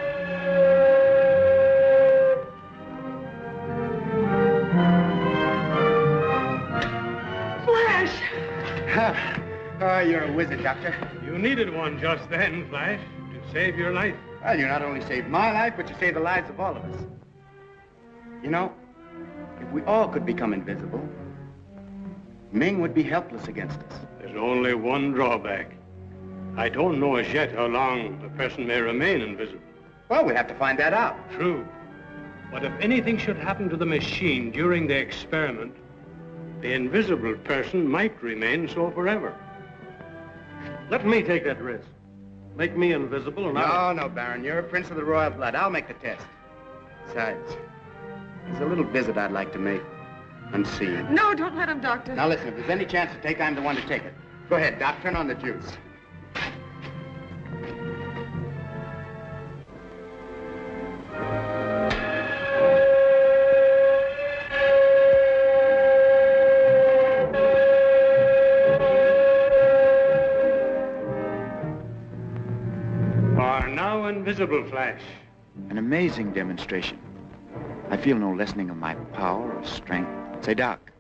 Flash! Oh, you're a wizard, Doctor. You needed one just then, Flash, to save your life. Well, you not only saved my life, but you saved the lives of all of us. You know, if we all could become invisible, Ming would be helpless against us. There's only one drawback. I don't know as yet how long a person may remain invisible. Well, we'll have to find that out. True. But if anything should happen to the machine during the experiment, the invisible person might remain so forever. Let me take that risk. Make me invisible and No, Baron. You're a prince of the royal blood. I'll make the test. Besides, there's a little visit I'd like to make. Unseen. No, don't let him, Doctor. Now listen, if there's any chance to take, I'm the one to take it. Go ahead, Doc. Turn on the juice. now invisible, Flash. An amazing demonstration. I feel no lessening of my power or strength. Say, Doc,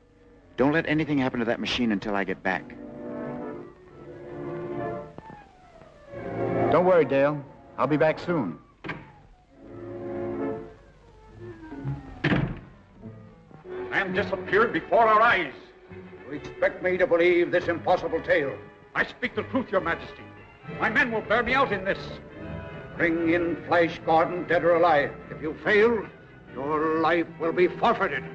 don't let anything happen to that machine until I get back. Don't worry, Dale. I'll be back soon. Man disappeared before our eyes. You expect me to believe this impossible tale? I speak the truth, Your Majesty. My men will bear me out in this. Bring in Flash Gordon, dead or alive. If you fail, your life will be forfeited.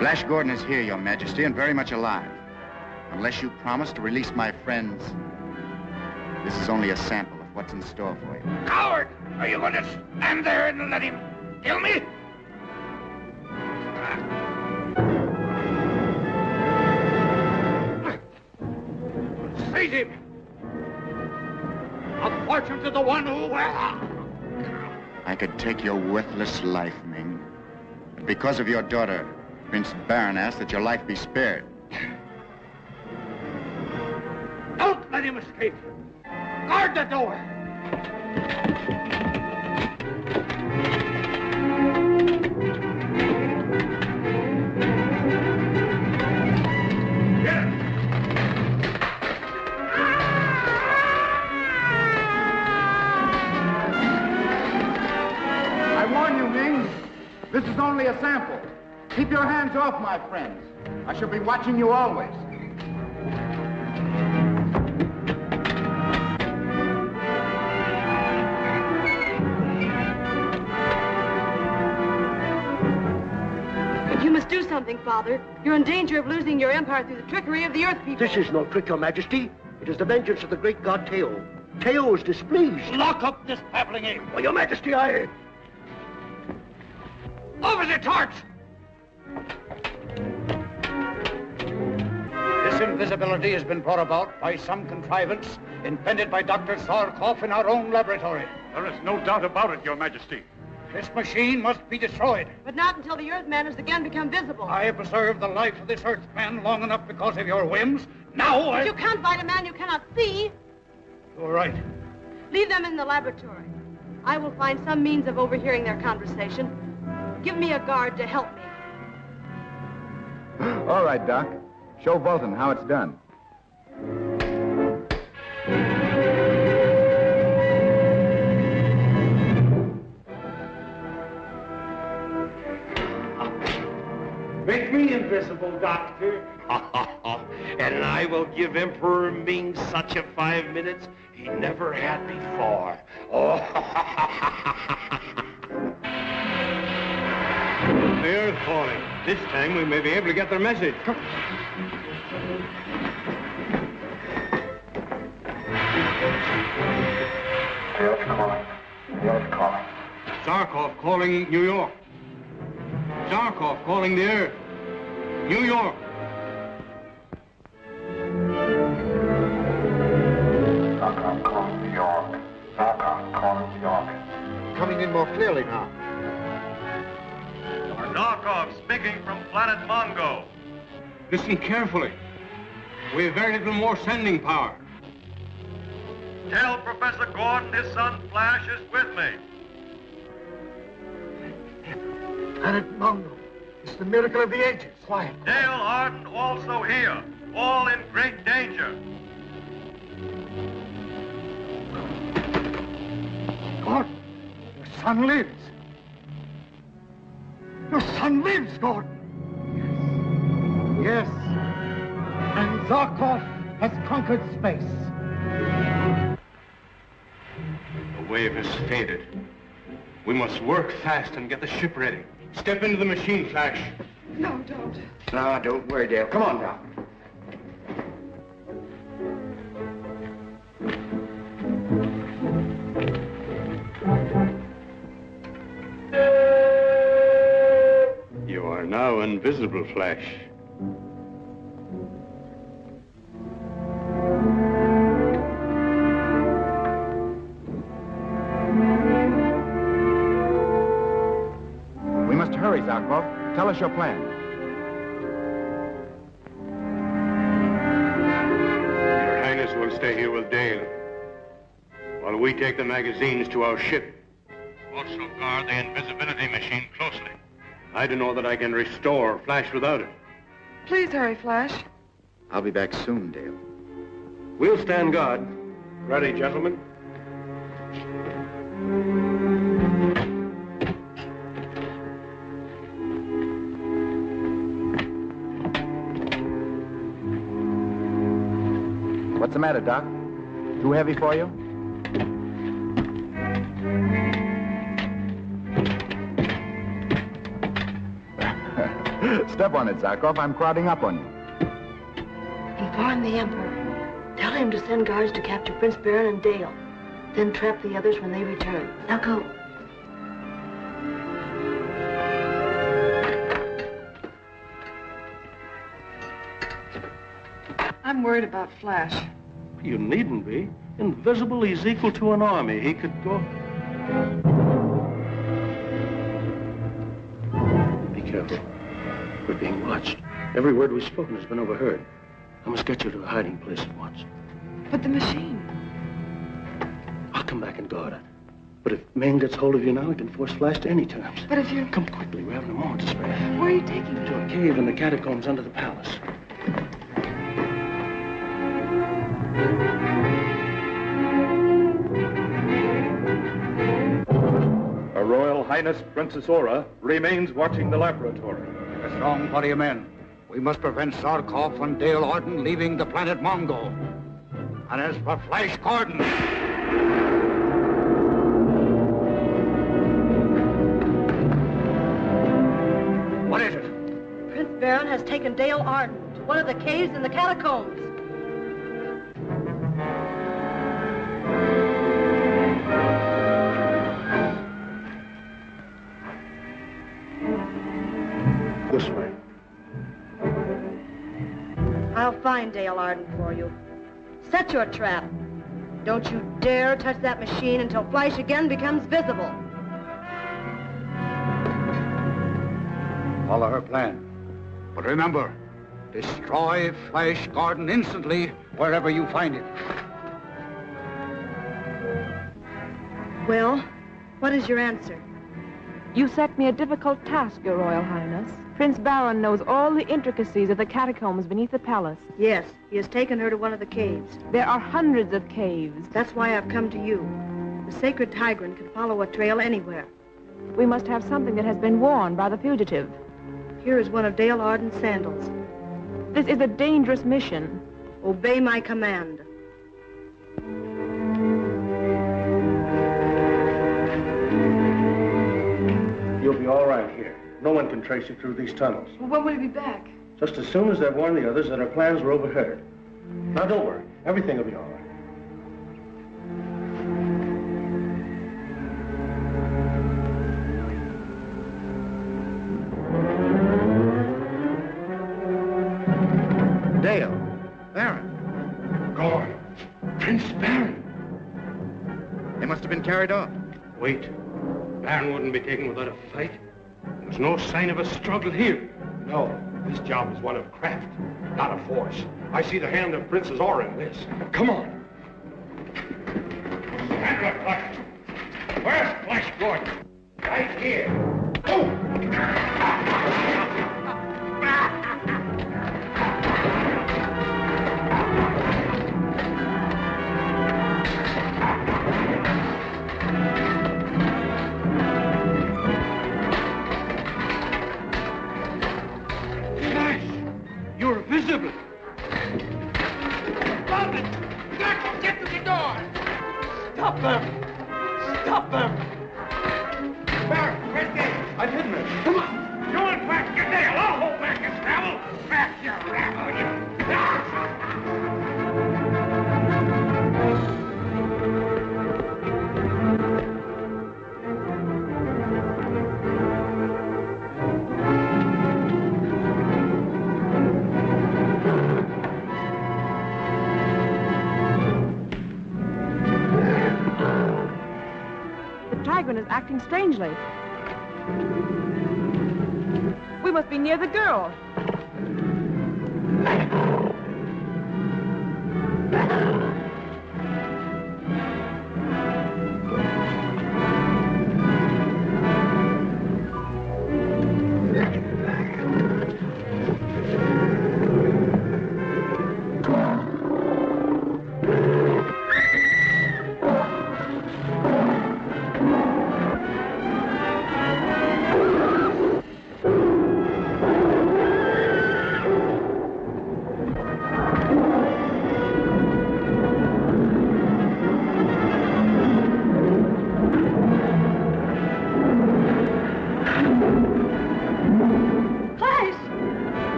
Flash Gordon is here, Your Majesty, and very much alive. Unless you promise to release my friends, this is only a sample of what's in store for you. Coward! Are you going to stand there and let him kill me? Seize him! A fortune to the one who... I could take your worthless life, Ming. But because of your daughter, Prince Baron asked that your life be spared. Don't let him escape! Guard the door! I warn you, Ming. This is only a sample. Keep your hands off my friends. I shall be watching you always. You must do something, Father. You're in danger of losing your empire through the trickery of the Earth people. This is no trick, Your Majesty. It is the vengeance of the great god Teo. Teo is displeased. Lock up this babbling ape! Oh, Your Majesty, I... Over the torch! This invisibility has been brought about by some contrivance invented by Dr. Zarkov in our own laboratory. There is no doubt about it, Your Majesty. This machine must be destroyed. But not until the Earthman has again become visible. I have preserved the life of this Earthman long enough because of your whims. Now But you can't fight a man you cannot see. You're right. Leave them in the laboratory. I will find some means of overhearing their conversation. Give me a guard to help me. All right, Doc. Show Bolton how it's done. Make me invisible, Doctor. And I will give Emperor Ming such a 5 minutes he never had before. Oh. The Earth calling. This time we may be able to get their message. Come. The Earth calling. The Earth calling. Zarkov calling New York. Zarkov calling the Earth. New York. Zarkov calling New York. Zarkov calling New York. Coming in more clearly now. Zarkov speaking from planet Mongo. Listen carefully. We have very little more sending power. Tell Professor Gordon his son Flash is with me. Planet Mongo. It's the miracle of the ages. Quiet. Dale Arden also here, all in great danger. Gordon, your son lives. Your son lives, Gordon. Yes. And Zarkov has conquered space. The wave has faded. We must work fast and get the ship ready. Step into the machine, Flash. No, don't. No, don't worry, Dale. Come on, Doc. You are now invisible, Flash. We must hurry, Zarkov. Tell us your plan. we take the magazines to our ship. Also guard the invisibility machine closely. I don't know that I can restore Flash without it. Please hurry, Flash. I'll be back soon, Dale. We'll stand guard. Ready, gentlemen? What's the matter, Doc? Too heavy for you? Step on it, Zarkov. I'm crowding up on you. Inform the Emperor. Tell him to send guards to capture Prince Baron and Dale. Then trap the others when they return. Now go. I'm worried about Flash. You needn't be. Invisible, he's equal to an army. He could go... Be careful. We're being watched. Every word we've spoken has been overheard. I must get you to a hiding place at once. But the machine. I'll come back and guard it. But if Ming gets hold of you now, he can force Flash to any terms. But if you... Come quickly. We're having a moment to spare. Where are you taking me? To a cave in the catacombs under the palace. Her Royal Highness Princess Aura remains watching the laboratory. A strong body of men. We must prevent Zarkov and Dale Arden leaving the planet Mongo. And as for Flash Gordon... What is it? Prince Baron has taken Dale Arden to one of the caves in the catacombs. This way. I'll find Dale Arden for you. Set your trap. Don't you dare touch that machine until Flash again becomes visible. Follow her plan. But remember, destroy Flash Gordon instantly wherever you find it. Well, what is your answer? You set me a difficult task, Your Royal Highness. Prince Baron knows all the intricacies of the catacombs beneath the palace. Yes, he has taken her to one of the caves. There are hundreds of caves. That's why I've come to you. The sacred Tigran can follow a trail anywhere. We must have something that has been worn by the fugitive. Here is one of Dale Arden's sandals. This is a dangerous mission. Obey my command. You'll be all right here. No one can trace you through these tunnels. Well, when will he be back? Just as soon as they've warned the others that our plans were overheard. Now, don't worry. Everything will be all right. Dale. Baron. Gone. Prince Baron. They must have been carried off. Wait. Baron wouldn't be taken without a fight. There's no sign of a struggle here. No, this job is one of craft, not of force. I see the hand of Princess Aura in this. Come on. Stand up, Flash. Where's Flash Gordon? Right here. You're visible. Stop it! You got to get to the door! Stop them! Stop them! Baron, where's Dale? I've hidden her. Come on! You and back your Dale. I'll hold back his rabble. Back your rabble, you. Tigran is acting strangely. We must be near the girl.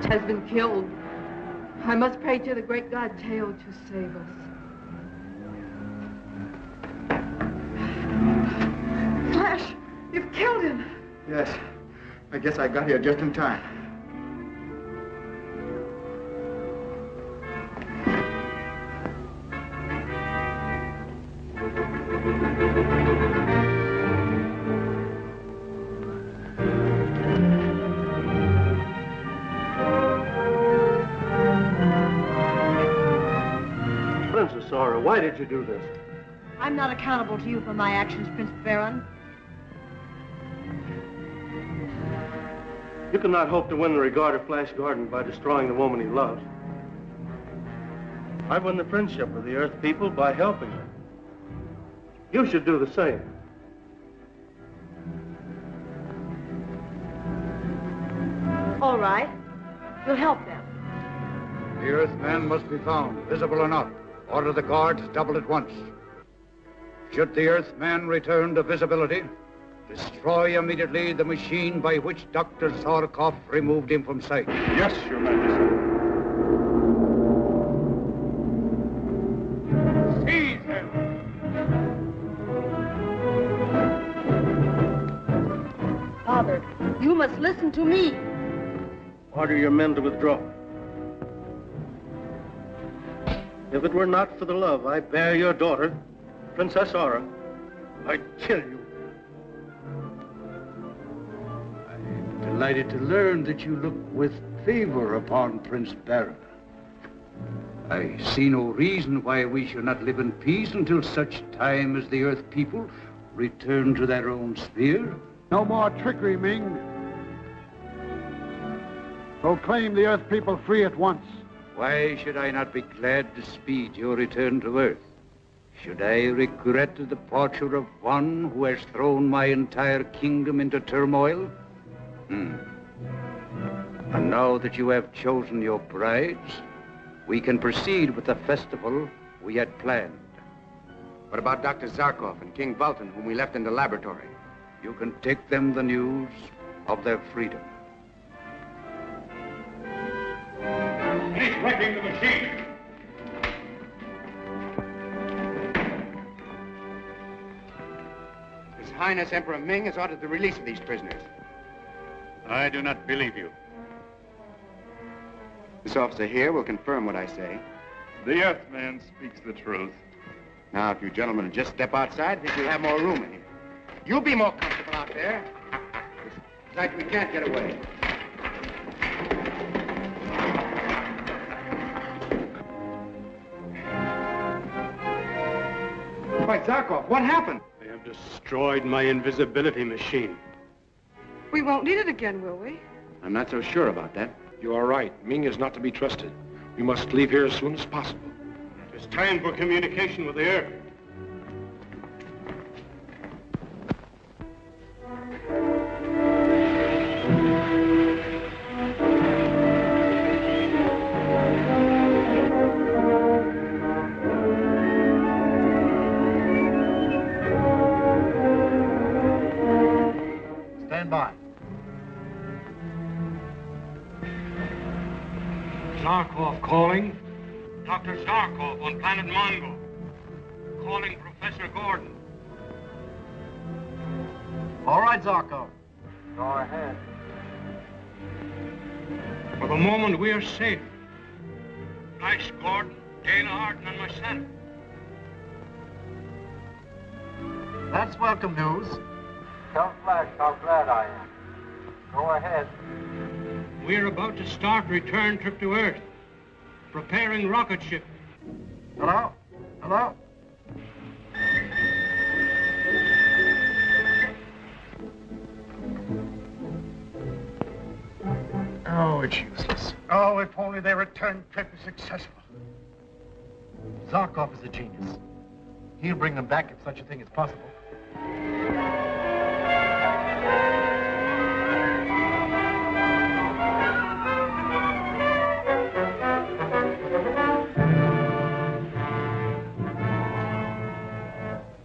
has been killed. I must pray to the great god Teo to save us. Flash, you've killed him. Yes. I guess I got here just in time. Princess Aura, why did you do this? I'm not accountable to you for my actions, Prince Baron. You cannot hope to win the regard of Flash Gordon by destroying the woman he loves. I've won the friendship of the Earth people by helping them. You should do the same. All right. We'll help them. The Earthman must be found, visible or not. Order the guards doubled at once. Should the Earthman return to visibility, destroy immediately the machine by which Dr. Zarkov removed him from sight. Yes, Your Majesty. Seize him! Father, you must listen to me. Order your men to withdraw. If it were not for the love I bear your daughter, Princess Aura, I'd kill you. I'm delighted to learn that you look with favor upon Prince Baron. I see no reason why we should not live in peace until such time as the Earth people return to their own sphere. No more trickery, Ming. Proclaim the Earth people free at once. Why should I not be glad to speed your return to Earth? Should I regret the departure of one who has thrown my entire kingdom into turmoil? And now that you have chosen your brides, we can proceed with the festival we had planned. What about Dr. Zarkov and King Vultan, whom we left in the laboratory? You can take them the news of their freedom. He's wrecking the machine. His Highness Emperor Ming has ordered the release of these prisoners. I do not believe you. This officer here will confirm what I say. The Earthman speaks the truth. Now, if you gentlemen will just step outside, I think we'll have more room in here. You'll be more comfortable out there. Besides, we can't get away. Why, Zarkov, what happened? They have destroyed my invisibility machine. We won't need it again, will we? I'm not so sure about that. You are right. Ming is not to be trusted. We must leave here as soon as possible. It is time for communication with the Earth. Stand by. Zarkov calling. Dr. Zarkov on planet Mongo. Calling Professor Gordon. All right, Zarkov. Go ahead. For the moment, we are safe. Flash Gordon, Dana Arden, and myself. That's welcome news. Tell Flash how glad I am. Go ahead. We're about to start return trip to Earth. Preparing rocket ship. Hello? Hello? Oh, it's useless. Oh, if only their return trip is successful. Zarkov is a genius. He'll bring them back if such a thing is possible.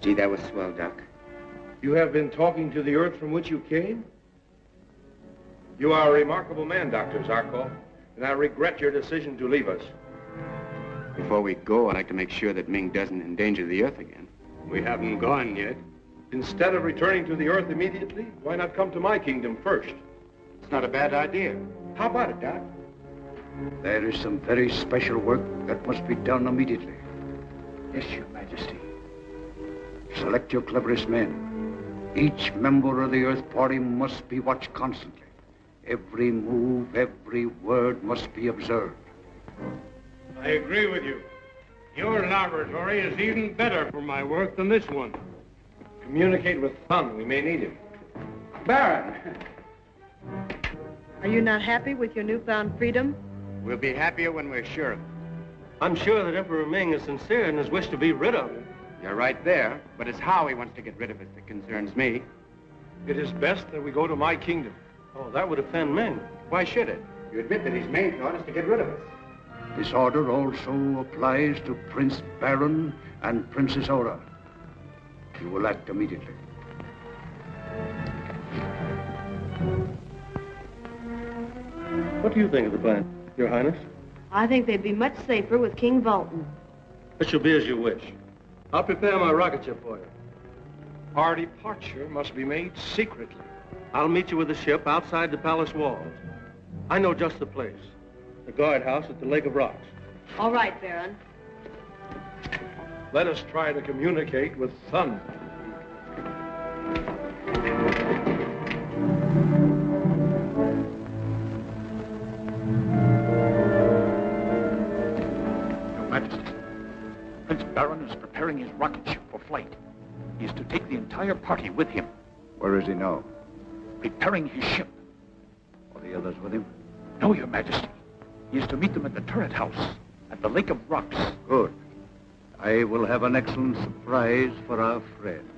Gee, that was swell, Doc. You have been talking to the Earth from which you came? You are a remarkable man, Dr. Zarkov. and I regret your decision to leave us. Before we go, I'd like to make sure that Ming doesn't endanger the Earth again. We haven't gone yet. Instead of returning to the Earth immediately, why not come to my kingdom first? It's not a bad idea. How about it, Doc? There is some very special work that must be done immediately. Yes, Your Majesty. Select your cleverest men. Each member of the Earth Party must be watched constantly. Every move, every word must be observed. I agree with you. Your laboratory is even better for my work than this one. Communicate with Thun. We may need him. Baron! Are you not happy with your newfound freedom? We'll be happier when we're sure of it. I'm sure that Emperor Ming is sincere in his wish to be rid of him. You're right there, but it's how he wants to get rid of us that concerns me. It is best that we go to my kingdom. Oh, that would offend Ming. Why should it? You admit that his main thought is to get rid of us. This order also applies to Prince Baron and Princess Ora. You will act immediately. What do you think of the plan, Your Highness? I think they'd be much safer with King Vultan. It shall be as you wish. I'll prepare my rocket ship for you. Our departure must be made secretly. I'll meet you with the ship outside the palace walls. I know just the place. The guardhouse at the Lake of Rocks. All right, Baron. Let us try to communicate with Thun. Your Majesty, Prince Baron is preparing his rocket ship for flight. He is to take the entire party with him. Where is he now? Preparing his ship. Are the others with him? No, Your Majesty. He is to meet them at the turret house, at the Lake of Rocks. Good. I will have an excellent surprise for our friends.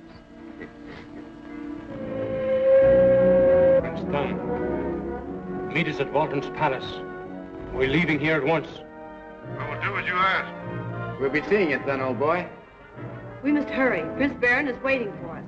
Prince Thun, meet us at Walton's palace. We're leaving here at once. I will do as you ask. We'll be seeing you, Thun, old boy. We must hurry. Prince Baron is waiting for us.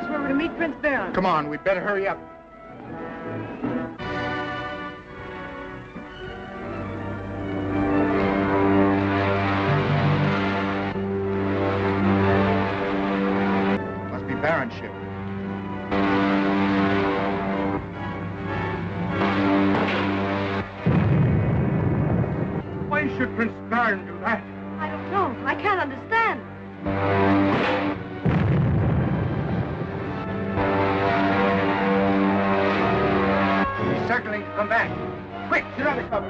Where we're to meet Prince Baron. Come on, we'd better hurry up. Must be Baron's ship. Why should Prince Baron do that? I don't know. I can't understand. Circling to come back. Quick, get under cover.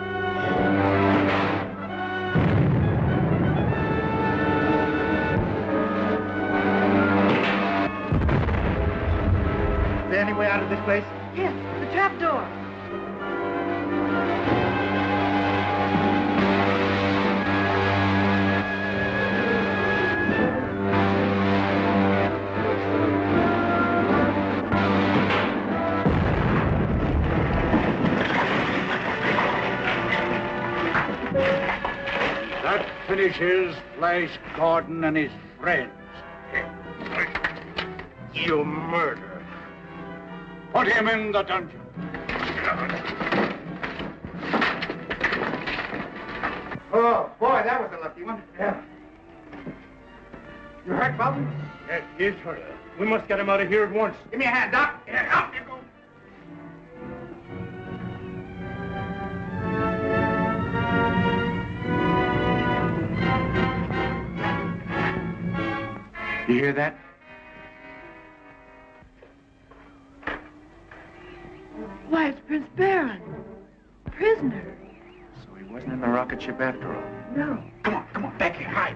Is there any way out of this place? Yes, the trap door. Finishes Flash Gordon and his friends. You murderer. Put him in the dungeon. Oh, boy, that was a lucky one. Yeah. You hurt, Bubba? Yes, he is hurt. We must get him out of here at once. Give me a hand, Doc. Yeah, out you go. You hear that? Why, it's Prince Baron. Prisoner. So he wasn't in the rocket ship after all. No. Come on, back here, hide.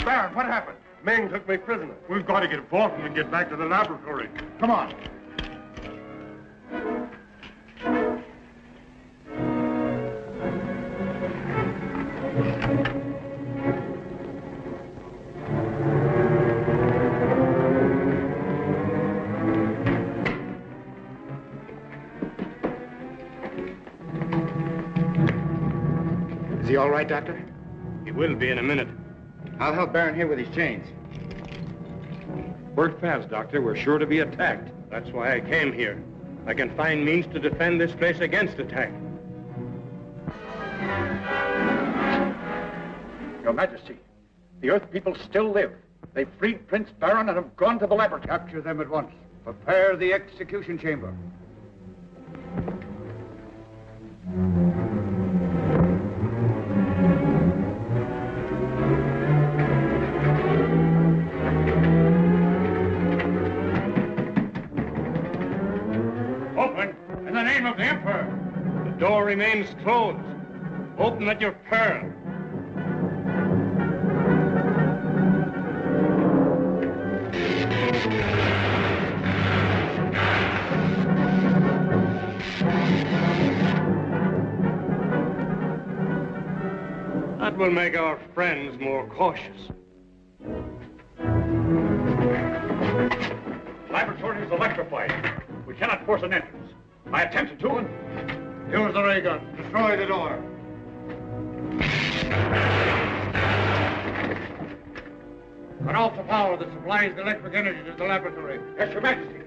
Baron, what happened? Ming took me prisoner. We've got to get Bolton and get back to the laboratory. Come on. Is he all right, Doctor? He will be in a minute. I'll help Baron here with his chains. Work fast, Doctor. We're sure to be attacked. That's why I came here. I can find means to defend this place against attack. Your Majesty, the Earth people still live. They've freed Prince Baron and have gone to the laboratory. Capture them at once. Prepare the execution chamber. Open, in the name of the Emperor. The door remains closed. Open at your peril. That will make our friends more cautious. Laboratory is electrified. We cannot force an entrance. I attempted to and... Use the ray gun. Destroy the door. Cut off the power that supplies the electric energy to the laboratory. Yes, Your Majesty.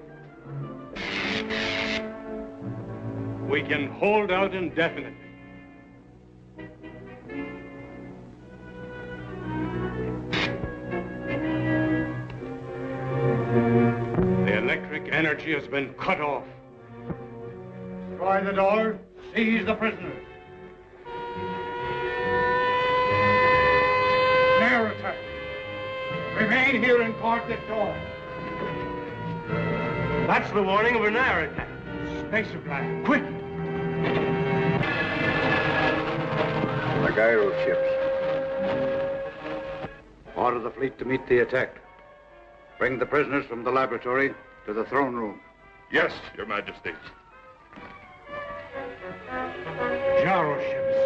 We can hold out indefinitely. The electric energy has been cut off. Destroy the door. Seize the prisoners. Air attack. Remain here and guard this door. That's the warning of an air attack. Spacer blast. Quick! The gyro ships. Order the fleet to meet the attack. Bring the prisoners from the laboratory to the throne room. Yes, Your Majesty. Gyro ships.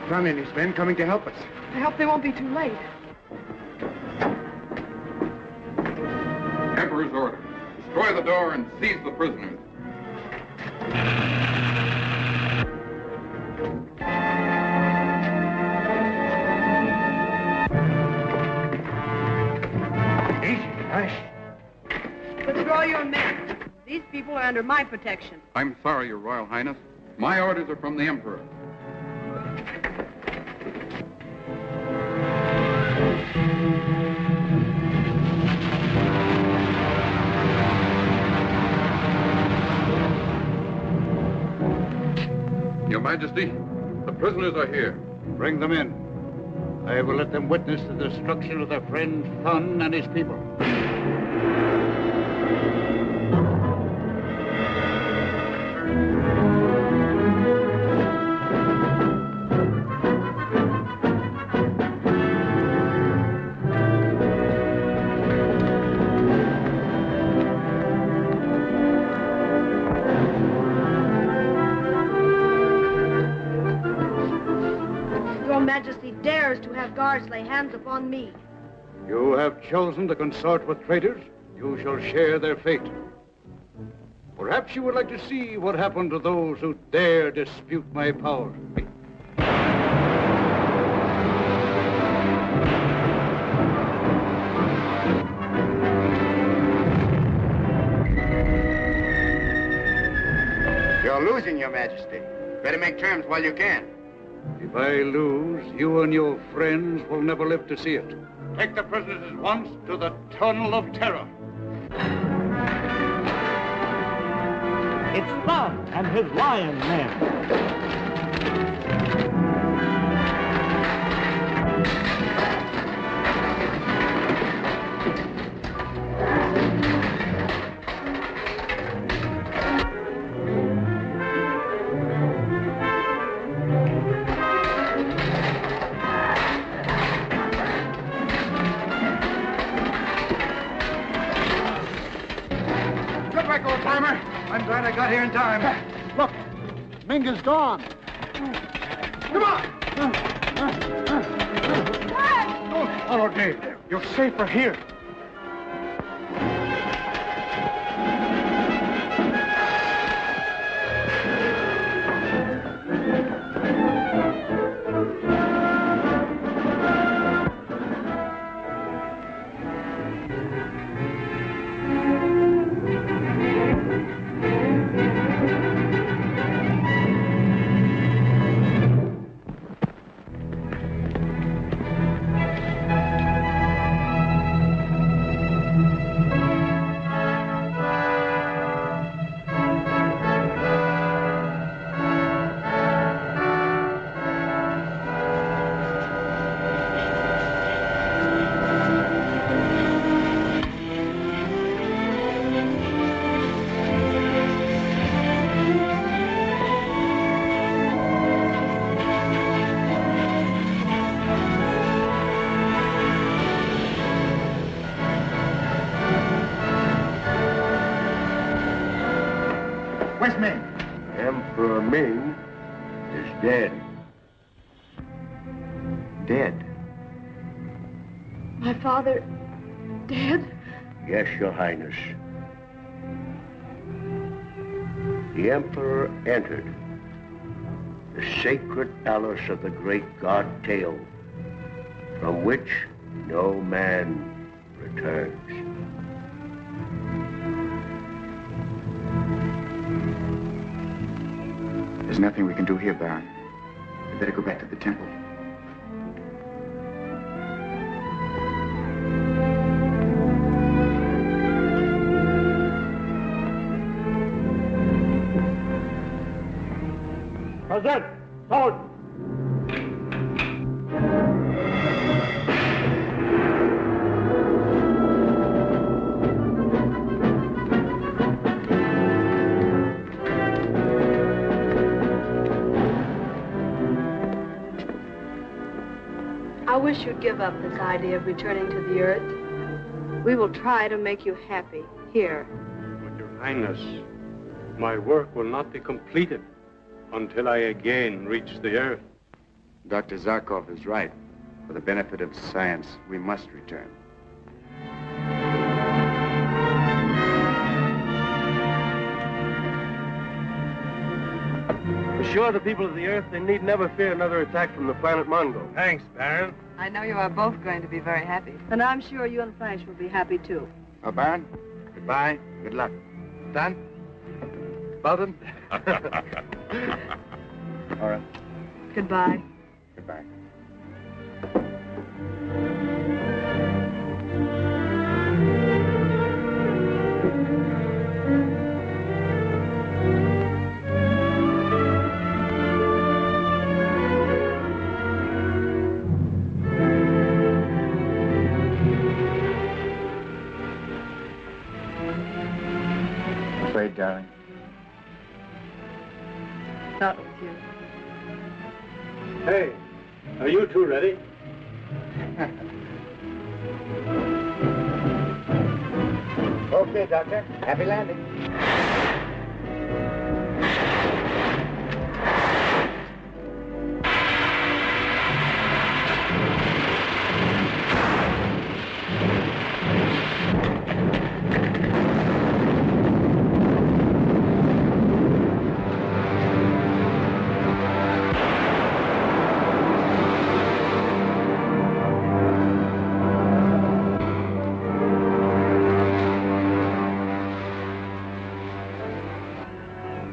Sun and his men coming to help us. I hope they won't be too late. Emperor's order. Destroy the door and seize the prisoners. Easy, Ash. Withdraw your men. These people are under my protection. I'm sorry, Your Royal Highness. My orders are from the Emperor. Your Majesty, the prisoners are here. Bring them in. I will let them witness the destruction of their friend Thun and his people. Your Majesty dares to have guards lay hands upon me. You have chosen to consort with traitors. You shall share their fate. Perhaps you would like to see what happened to those who dare dispute my power. You're losing, Your Majesty. Better make terms while you can. If I lose, you and your friends will never live to see it. Take the prisoners at once to the Tunnel of Terror. It's Thun and his lion men. I'm glad I got here in time. Look, Ming is gone. Come on! Don't follow Dave. You're safer here. Where's Ming? Emperor Ming is dead. Dead. My father dead? Yes, Your Highness. The Emperor entered the sacred palace of the great god Teo, from which no man returns. There's nothing we can do here, Baron. We better go back to the temple. Present! Sword! I wish you'd give up this idea of returning to the Earth. We will try to make you happy here. But Your Highness, my work will not be completed until I again reach the Earth. Dr. Zarkov is right. For the benefit of science, we must return. Assure the people of the Earth they need never fear another attack from the planet Mongo. Thanks, Baron. I know you are both going to be very happy. And I'm sure you and Flash will be happy, too. Oh, Baron, goodbye. Good luck. Done? Belton? All right. Goodbye. Goodbye. Afraid, darling. Not with you. Hey, are you two ready? Okay, Doctor. Happy landing.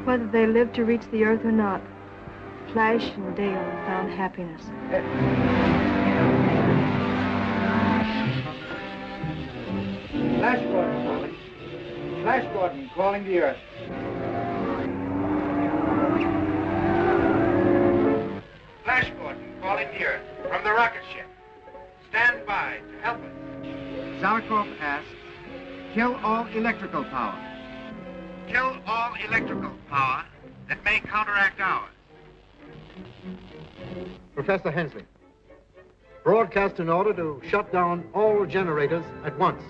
Whether they live to reach the Earth or not, Flash and Dale have found happiness. Flash Gordon calling. Flash Gordon calling the Earth. Flash Gordon calling the Earth from the rocket ship. Stand by to help us. Zarkov asks, kill all electrical power. Kill all electrical power that may counteract ours. Professor Hensley, broadcast an order to shut down all generators at once.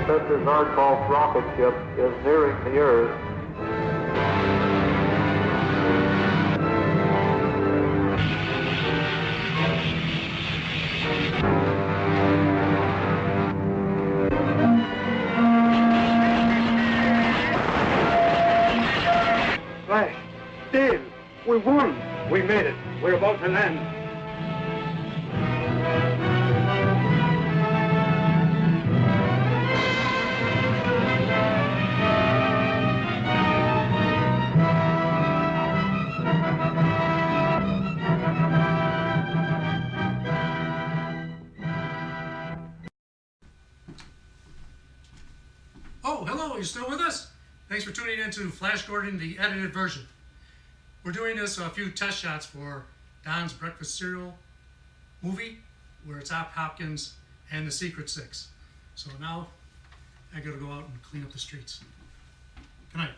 Professor Zarkov's rocket ship is nearing the Earth. Flash, Dave, we won. We made it. We're about to land. Oh, hello, you still with us? Thanks for tuning in to Flash Gordon, the edited version. We're doing this a few test shots for Don's Breakfast Cereal movie, where it's Op Hopkins and the Secret Six. So now I gotta go out and clean up the streets. Good night.